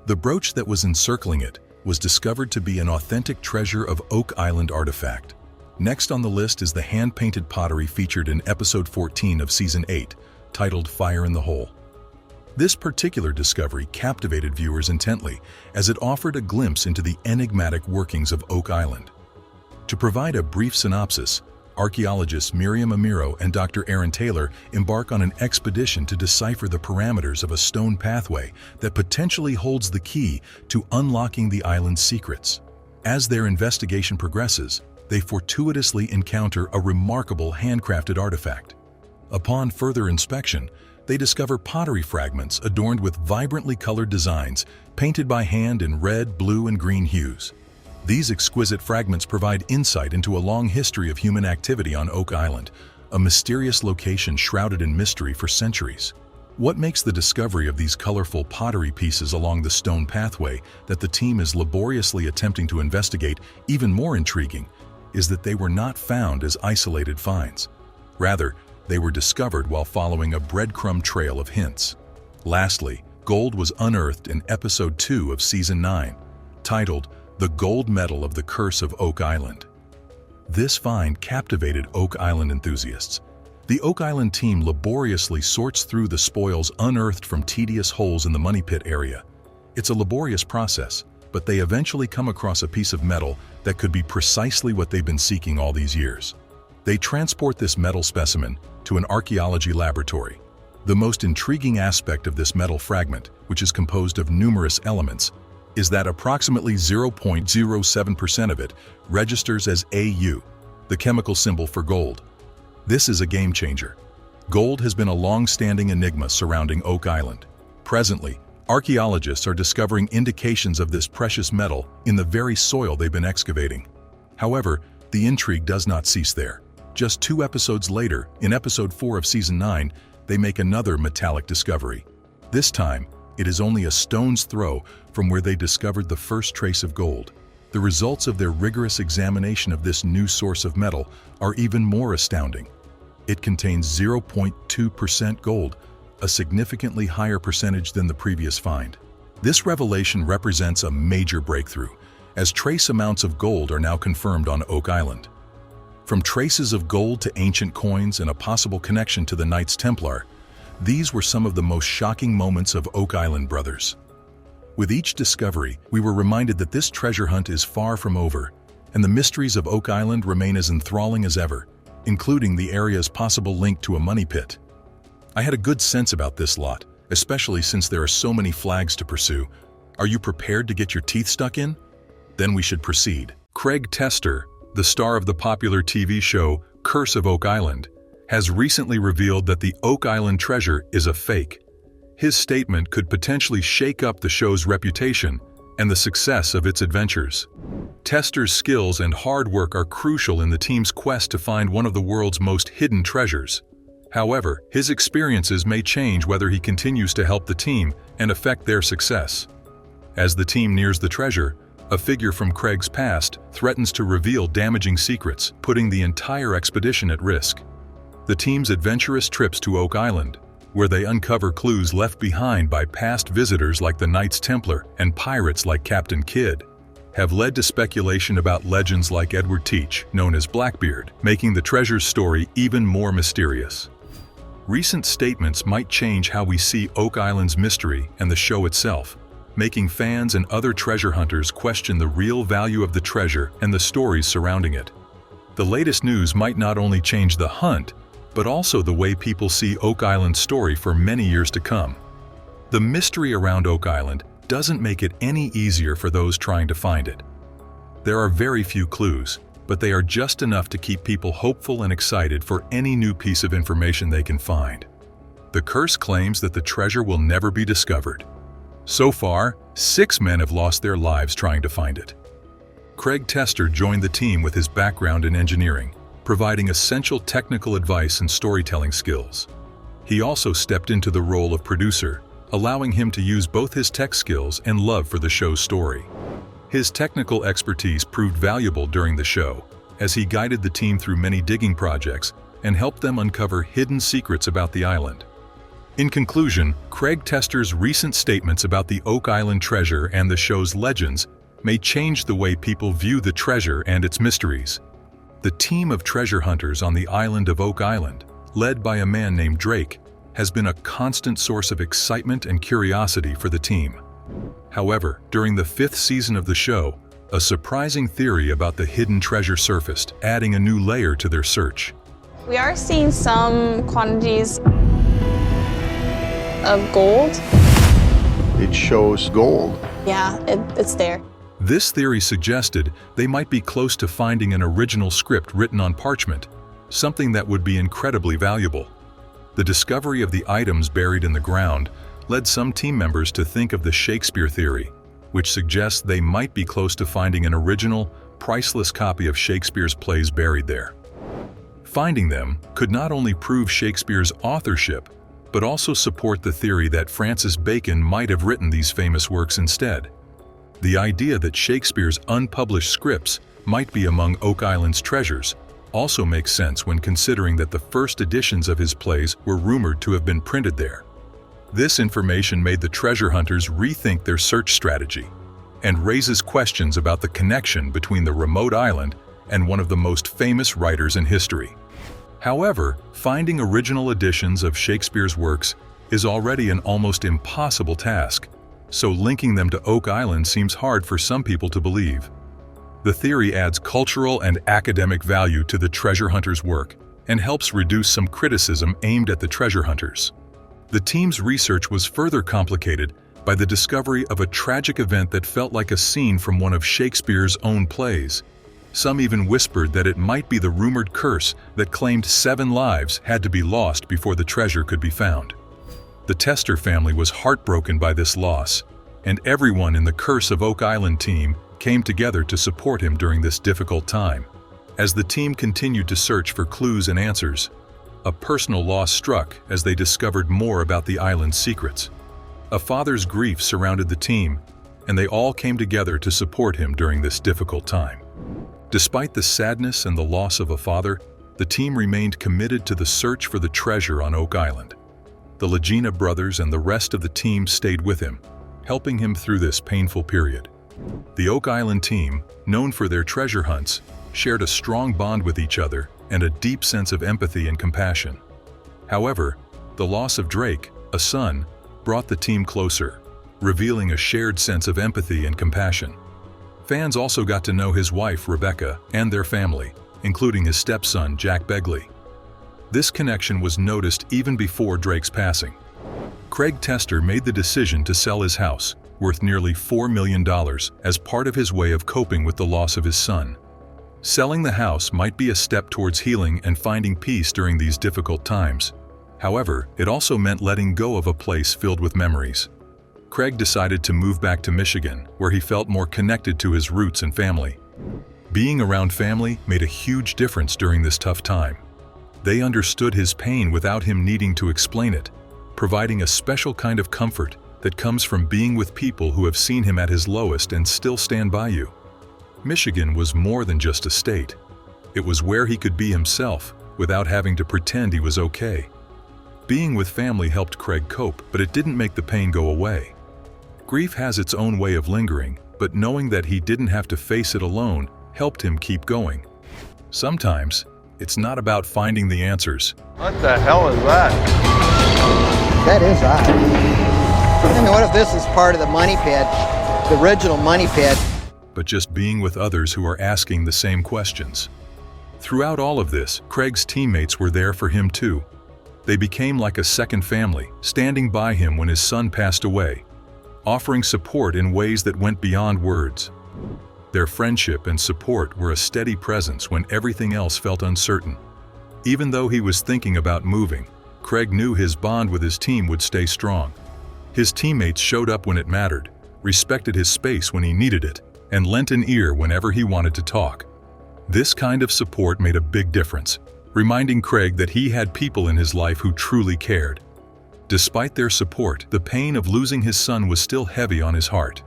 The brooch that was encircling it was discovered to be an authentic treasure of Oak Island artifact. Next on the list is the hand-painted pottery featured in episode 14 of season 8, titled Fire in the Hole. This particular discovery captivated viewers intently, as it offered a glimpse into the enigmatic workings of Oak Island. To provide a brief synopsis, archaeologists Miriam Amiro and Dr. Aaron Taylor embark on an expedition to decipher the parameters of a stone pathway that potentially holds the key to unlocking the island's secrets. As their investigation progresses, they fortuitously encounter a remarkable handcrafted artifact. Upon further inspection, they discover pottery fragments adorned with vibrantly colored designs, painted by hand in red, blue, and green hues. These exquisite fragments provide insight into a long history of human activity on Oak Island, a mysterious location shrouded in mystery for centuries. What makes the discovery of these colorful pottery pieces along the stone pathway that the team is laboriously attempting to investigate even more intriguing is that they were not found as isolated finds. Rather, they were discovered while following a breadcrumb trail of hints. Lastly, gold was unearthed in episode 2 of season 9, titled The Gold Medal of the Curse of Oak Island. This find captivated Oak Island enthusiasts. The Oak Island team laboriously sorts through the spoils unearthed from tedious holes in the money pit area. It's a laborious process, but they eventually come across a piece of metal that could be precisely what they've been seeking all these years. They transport this metal specimen to an archaeology laboratory. The most intriguing aspect of this metal fragment, which is composed of numerous elements, is that approximately 0.07% of it registers as Au, the chemical symbol for gold. This is a game changer. Gold has been a long-standing enigma surrounding Oak Island. Presently, archaeologists are discovering indications of this precious metal in the very soil they've been excavating. However, the intrigue does not cease there. Just 2 episodes later, in episode 4 of season 9, they make another metallic discovery. This time, it is only a stone's throw from where they discovered the first trace of gold. The results of their rigorous examination of this new source of metal are even more astounding. It contains 0.2% gold, a significantly higher percentage than the previous find. This revelation represents a major breakthrough, as trace amounts of gold are now confirmed on Oak Island. From traces of gold to ancient coins and a possible connection to the Knights Templar, these were some of the most shocking moments of Oak Island Brothers. With each discovery, we were reminded that this treasure hunt is far from over, and the mysteries of Oak Island remain as enthralling as ever, including the area's possible link to a money pit. I had a good sense about this lot, especially since there are so many flags to pursue. Are you prepared to get your teeth stuck in? Then we should proceed. Craig Tester, the star of the popular TV show Curse of Oak Island, has recently revealed that the Oak Island treasure is a fake. His statement could potentially shake up the show's reputation and the success of its adventures. Tester's skills and hard work are crucial in the team's quest to find one of the world's most hidden treasures. However, his experiences may change whether he continues to help the team and affect their success. As the team nears the treasure, a figure from Craig's past threatens to reveal damaging secrets, putting the entire expedition at risk. The team's adventurous trips to Oak Island, where they uncover clues left behind by past visitors like the Knights Templar and pirates like Captain Kidd, have led to speculation about legends like Edward Teach, known as Blackbeard, making the treasure's story even more mysterious. Recent statements might change how we see Oak Island's mystery and the show itself, making fans and other treasure hunters question the real value of the treasure and the stories surrounding it. The latest news might not only change the hunt, but also the way people see Oak Island's story for many years to come. The mystery around Oak Island doesn't make it any easier for those trying to find it. There are very few clues, but they are just enough to keep people hopeful and excited for any new piece of information they can find. The curse claims that the treasure will never be discovered. So far, 6 men have lost their lives trying to find it. Craig Tester joined the team with his background in engineering, providing essential technical advice and storytelling skills. He also stepped into the role of producer, allowing him to use both his tech skills and love for the show's story. His technical expertise proved valuable during the show, as he guided the team through many digging projects and helped them uncover hidden secrets about the island. In conclusion, Craig Tester's recent statements about the Oak Island treasure and the show's legends may change the way people view the treasure and its mysteries. The team of treasure hunters on the island of Oak Island, led by a man named Drake, has been a constant source of excitement and curiosity for the team. However, during the 5th season of the show, a surprising theory about the hidden treasure surfaced, adding a new layer to their search. We are seeing some quantities of gold. It shows gold. Yeah, it's there. This theory suggested they might be close to finding an original script written on parchment, something that would be incredibly valuable. The discovery of the items buried in the ground led some team members to think of the Shakespeare theory, which suggests they might be close to finding an original, priceless copy of Shakespeare's plays buried there. Finding them could not only prove Shakespeare's authorship, but also support the theory that Francis Bacon might have written these famous works instead. The idea that Shakespeare's unpublished scripts might be among Oak Island's treasures also makes sense when considering that the first editions of his plays were rumored to have been printed there. This information made the treasure hunters rethink their search strategy and raises questions about the connection between the remote island and one of the most famous writers in history. However, finding original editions of Shakespeare's works is already an almost impossible task, so linking them to Oak Island seems hard for some people to believe. The theory adds cultural and academic value to the treasure hunters' work and helps reduce some criticism aimed at the treasure hunters. The team's research was further complicated by the discovery of a tragic event that felt like a scene from one of Shakespeare's own plays. Some even whispered that it might be the rumored curse that claimed 7 lives had to be lost before the treasure could be found. The Tester family was heartbroken by this loss, and everyone in the Curse of Oak Island team came together to support him during this difficult time. As the team continued to search for clues and answers, a personal loss struck as they discovered more about the island's secrets. A father's grief surrounded the team, and they all came together to support him during this difficult time. Despite the sadness and the loss of a father, the team remained committed to the search for the treasure on Oak Island. The Lagena brothers and the rest of the team stayed with him, helping him through this painful period. The Oak Island team, known for their treasure hunts, shared a strong bond with each other and a deep sense of empathy and compassion. However, the loss of Drake, a son, brought the team closer, revealing a shared sense of empathy and compassion. Fans also got to know his wife, Rebecca, and their family, including his stepson, Jack Begley. This connection was noticed even before Drake's passing. Craig Tester made the decision to sell his house, worth nearly $4 million, as part of his way of coping with the loss of his son. Selling the house might be a step towards healing and finding peace during these difficult times. However, it also meant letting go of a place filled with memories. Craig decided to move back to Michigan, where he felt more connected to his roots and family. Being around family made a huge difference during this tough time. They understood his pain without him needing to explain it, providing a special kind of comfort that comes from being with people who have seen him at his lowest and still stand by you. Michigan was more than just a state. It was where he could be himself without having to pretend he was okay. Being with family helped Craig cope, but it didn't make the pain go away. Grief has its own way of lingering, but knowing that he didn't have to face it alone helped him keep going. Sometimes, it's not about finding the answers. What the hell is that? That is odd. I mean, what if this is part of the money pit, the original money pit? But just being with others who are asking the same questions. Throughout all of this, Craig's teammates were there for him too. They became like a second family, standing by him when his son passed away, offering support in ways that went beyond words. Their friendship and support were a steady presence when everything else felt uncertain. Even though he was thinking about moving, Craig knew his bond with his team would stay strong. His teammates showed up when it mattered, respected his space when he needed it, and lent an ear whenever he wanted to talk. This kind of support made a big difference, reminding Craig that he had people in his life who truly cared. Despite their support, the pain of losing his son was still heavy on his heart.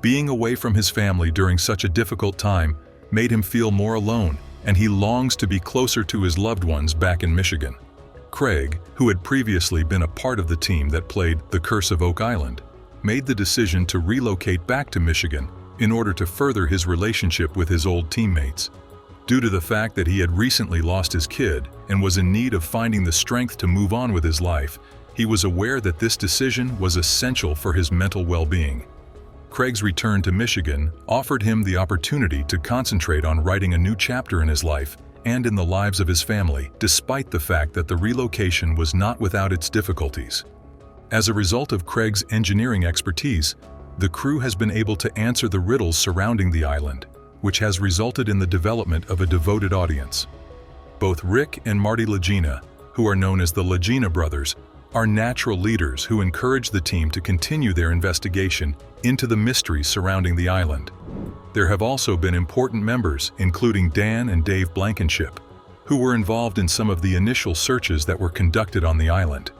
Being away from his family during such a difficult time made him feel more alone, and he longs to be closer to his loved ones back in Michigan. Craig, who had previously been a part of the team that played The Curse of Oak Island, made the decision to relocate back to Michigan in order to further his relationship with his old teammates. Due to the fact that he had recently lost his kid and was in need of finding the strength to move on with his life, he was aware that this decision was essential for his mental well-being. Craig's return to Michigan offered him the opportunity to concentrate on writing a new chapter in his life and in the lives of his family, despite the fact that the relocation was not without its difficulties. As a result of Craig's engineering expertise, the crew has been able to answer the riddles surrounding the island, which has resulted in the development of a devoted audience. Both Rick and Marty Lagena, who are known as the Lagena brothers, are natural leaders who encourage the team to continue their investigation into the mysteries surrounding the island. There have also been important members, including Dan and Dave Blankenship, who were involved in some of the initial searches that were conducted on the island.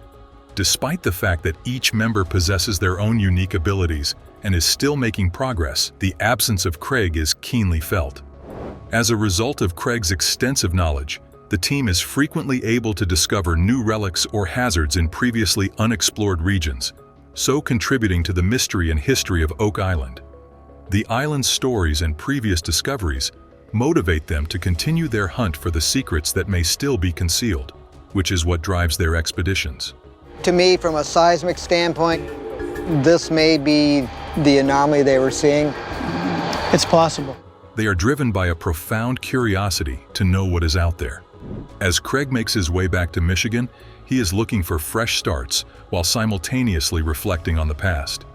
Despite the fact that each member possesses their own unique abilities and is still making progress, the absence of Craig is keenly felt. As a result of Craig's extensive knowledge, the team is frequently able to discover new relics or hazards in previously unexplored regions, so contributing to the mystery and history of Oak Island. The island's stories and previous discoveries motivate them to continue their hunt for the secrets that may still be concealed, which is what drives their expeditions. To me, from a seismic standpoint, this may be the anomaly they were seeing. It's possible. They are driven by a profound curiosity to know what is out there. As Craig makes his way back to Michigan, he is looking for fresh starts while simultaneously reflecting on the past.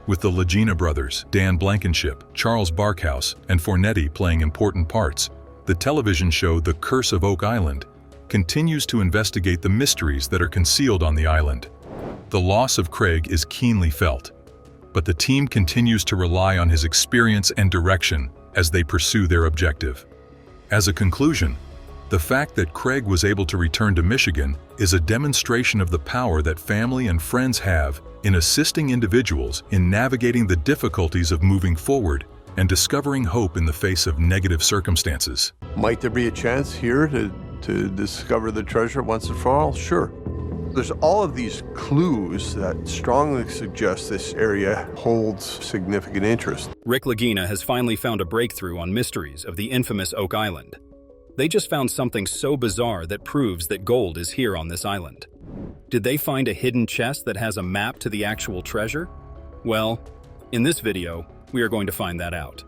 With the Lagena brothers, Dan Blankenship, Charles Barkhouse, and Fornetti playing important parts, the television show The Curse of Oak Island continues to investigate the mysteries that are concealed on the island. The loss of Craig is keenly felt, but the team continues to rely on his experience and direction as they pursue their objective. As a conclusion, the fact that Craig was able to return to Michigan is a demonstration of the power that family and friends have in assisting individuals in navigating the difficulties of moving forward and discovering hope in the face of negative circumstances. Might there be a chance here to discover the treasure once and for all? Sure. There's all of these clues that strongly suggest this area holds significant interest. Rick Lagena has finally found a breakthrough on mysteries of the infamous Oak Island. They just found something so bizarre that proves that gold is here on this island. Did they find a hidden chest that has a map to the actual treasure? Well, in this video, we are going to find that out.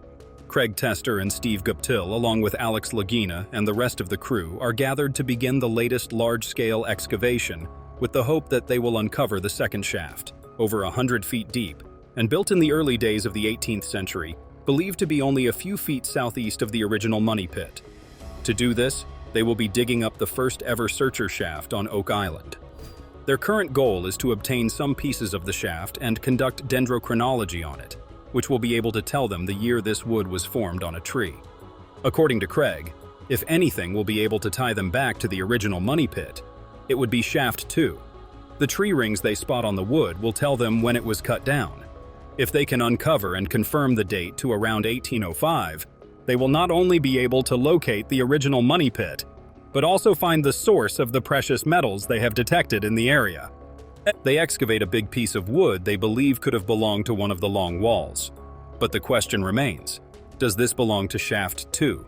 Craig Tester and Steve Guptill, along with Alex Lagena and the rest of the crew, are gathered to begin the latest large-scale excavation with the hope that they will uncover the second shaft, over 100 feet deep, and built in the early days of the 18th century, believed to be only a few feet southeast of the original money pit. To do this, they will be digging up the first ever searcher shaft on Oak Island. Their current goal is to obtain some pieces of the shaft and conduct dendrochronology on it, which will be able to tell them the year this wood was formed on a tree. According to Craig, if anything will be able to tie them back to the original money pit, it would be shaft 2. The tree rings they spot on the wood will tell them when it was cut down. If they can uncover and confirm the date to around 1805, they will not only be able to locate the original money pit, but also find the source of the precious metals they have detected in the area. They excavate a big piece of wood they believe could have belonged to one of the long walls. But the question remains, does this belong to shaft 2?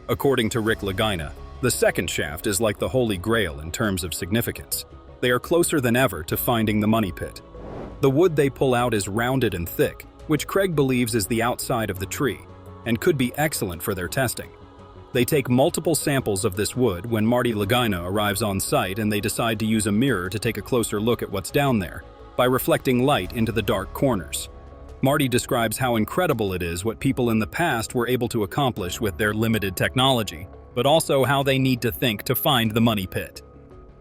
According to Rick Lagena, the second shaft is like the Holy Grail in terms of significance. They are closer than ever to finding the money pit. The wood they pull out is rounded and thick, which Craig believes is the outside of the tree, and could be excellent for their testing. They take multiple samples of this wood when Marty Lagena arrives on site, and they decide to use a mirror to take a closer look at what's down there by reflecting light into the dark corners. Marty describes how incredible it is what people in the past were able to accomplish with their limited technology, but also how they need to think to find the money pit.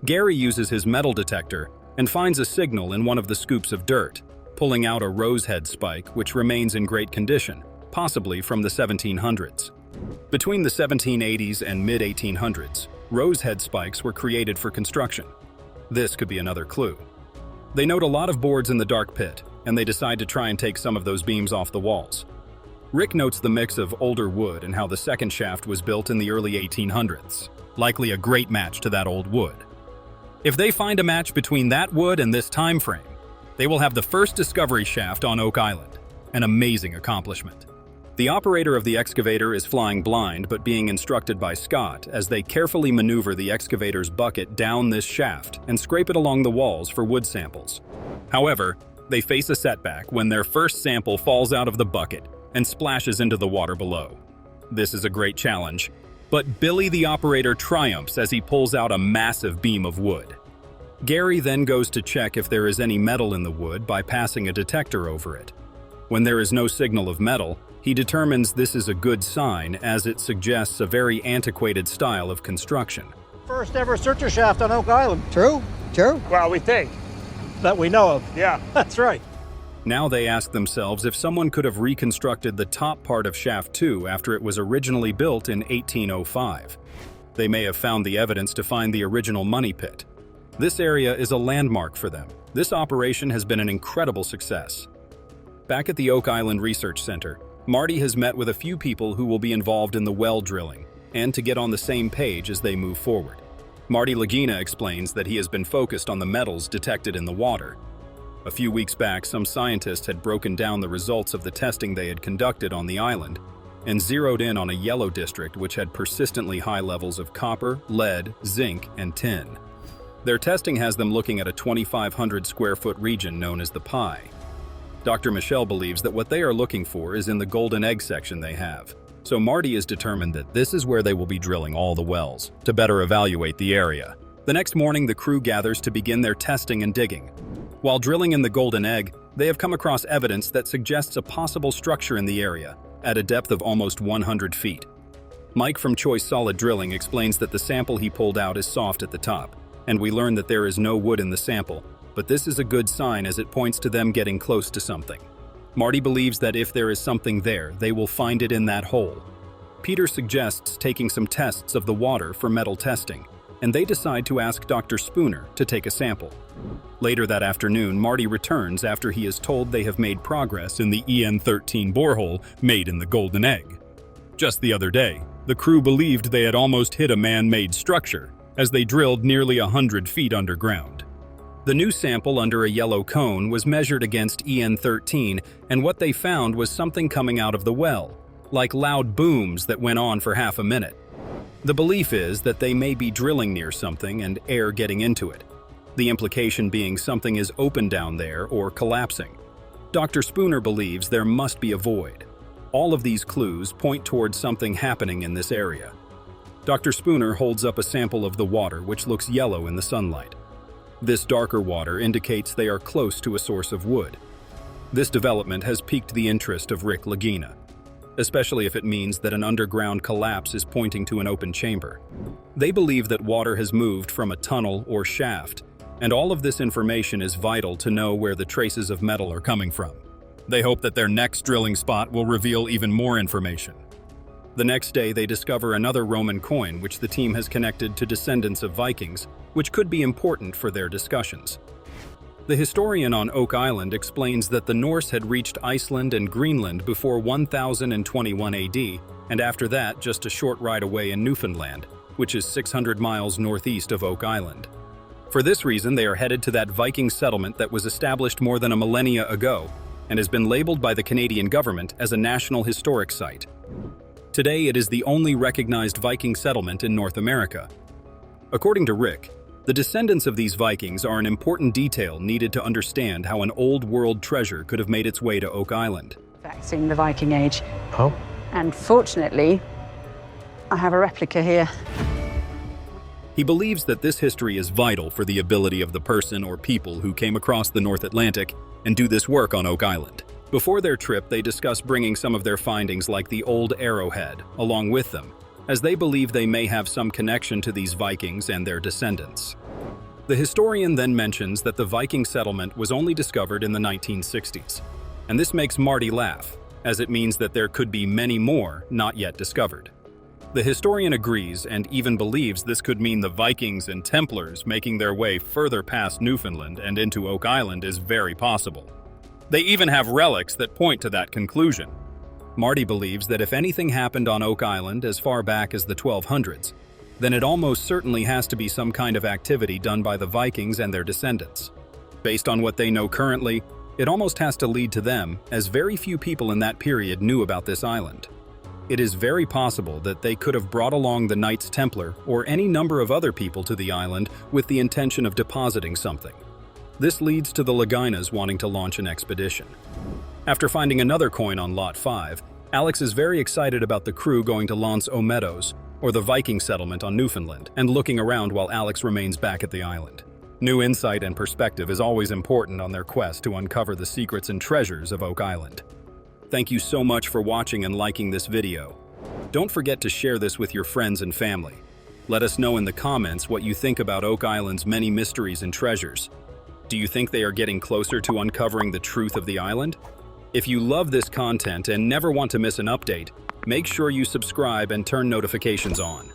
Gary uses his metal detector and finds a signal in one of the scoops of dirt, pulling out a rosehead spike which remains in great condition, possibly from the 1700s. Between the 1780s and mid-1800s, rosehead spikes were created for construction. This could be another clue. They note a lot of boards in the dark pit, and they decide to try and take some of those beams off the walls. Rick notes the mix of older wood and how the second shaft was built in the early 1800s, likely a great match to that old wood. If they find a match between that wood and this time frame, they will have the first discovery shaft on Oak Island, an amazing accomplishment. The operator of the excavator is flying blind but being instructed by Scott as they carefully maneuver the excavator's bucket down this shaft and scrape it along the walls for wood samples. However, they face a setback when their first sample falls out of the bucket and splashes into the water below. This is a great challenge, but Billy the operator triumphs as he pulls out a massive beam of wood. Gary then goes to check if there is any metal in the wood by passing a detector over it. When there is no signal of metal, he determines this is a good sign as it suggests a very antiquated style of construction. First ever searcher shaft on Oak Island. True? True? Well, we think. That we know of. Yeah, that's right. Now they ask themselves if someone could have reconstructed the top part of Shaft 2 after it was originally built in 1805. They may have found the evidence to find the original money pit. This area is a landmark for them. This operation has been an incredible success. Back at the Oak Island Research Center, Marty has met with a few people who will be involved in the well drilling and to get on the same page as they move forward. Marty Lagena explains that he has been focused on the metals detected in the water. A few weeks back, some scientists had broken down the results of the testing they had conducted on the island and zeroed in on a yellow district which had persistently high levels of copper, lead, zinc, and tin. Their testing has them looking at a 2,500 square foot region known as the Pie. Dr. Michelle believes that what they are looking for is in the golden egg section they have. So Marty is determined that this is where they will be drilling all the wells to better evaluate the area. The next morning, the crew gathers to begin their testing and digging. While drilling in the golden egg, they have come across evidence that suggests a possible structure in the area at a depth of almost 100 feet. Mike from Choice Solid Drilling explains that the sample he pulled out is soft at the top, and we learn that there is no wood in the sample, but this is a good sign as it points to them getting close to something. Marty believes that if there is something there, they will find it in that hole. Peter suggests taking some tests of the water for metal testing, and they decide to ask Dr. Spooner to take a sample. Later that afternoon, Marty returns after he is told they have made progress in the EN13 borehole made in the golden egg. Just the other day, the crew believed they had almost hit a man-made structure as they drilled nearly 100 feet underground. The new sample under a yellow cone was measured against EN13, and what they found was something coming out of the well, like loud booms that went on for half a minute. The belief is that they may be drilling near something and air getting into it. The implication being something is open down there or collapsing. Dr. Spooner believes there must be a void. All of these clues point towards something happening in this area. Dr. Spooner holds up a sample of the water which looks yellow in the sunlight. This darker water indicates they are close to a source of wood. This development has piqued the interest of Rick Lagena, especially if it means that an underground collapse is pointing to an open chamber. They believe that water has moved from a tunnel or shaft, and all of this information is vital to know where the traces of metal are coming from. They hope that their next drilling spot will reveal even more information. The next day, they discover another Roman coin which the team has connected to descendants of Vikings, which could be important for their discussions. The historian on Oak Island explains that the Norse had reached Iceland and Greenland before 1021 AD, and after that just a short ride away in Newfoundland, which is 600 miles northeast of Oak Island. For this reason, they are headed to that Viking settlement that was established more than a millennia ago and has been labeled by the Canadian government as a National Historic Site. Today, it is the only recognized Viking settlement in North America. According to Rick, the descendants of these Vikings are an important detail needed to understand how an old world treasure could have made its way to Oak Island. Artifacts in the Viking Age. Oh. And fortunately, I have a replica here. He believes that this history is vital for the ability of the person or people who came across the North Atlantic and do this work on Oak Island. Before their trip, they discuss bringing some of their findings like the old arrowhead along with them, as they believe they may have some connection to these Vikings and their descendants. The historian then mentions that the Viking settlement was only discovered in the 1960s, and this makes Marty laugh, as it means that there could be many more not yet discovered. The historian agrees and even believes this could mean the Vikings and Templars making their way further past Newfoundland and into Oak Island is very possible. They even have relics that point to that conclusion. Marty believes that if anything happened on Oak Island as far back as the 1200s, then it almost certainly has to be some kind of activity done by the Vikings and their descendants. Based on what they know currently, it almost has to lead to them, as very few people in that period knew about this island. It is very possible that they could have brought along the Knights Templar or any number of other people to the island with the intention of depositing something. This leads to the Laginas wanting to launch an expedition. After finding another coin on Lot 5, Alex is very excited about the crew going to L'Anse aux Meadows, or the Viking settlement on Newfoundland, and looking around while Alex remains back at the island. New insight and perspective is always important on their quest to uncover the secrets and treasures of Oak Island. Thank you so much for watching and liking this video. Don't forget to share this with your friends and family. Let us know in the comments what you think about Oak Island's many mysteries and treasures. Do you think they are getting closer to uncovering the truth of the island? If you love this content and never want to miss an update, make sure you subscribe and turn notifications on.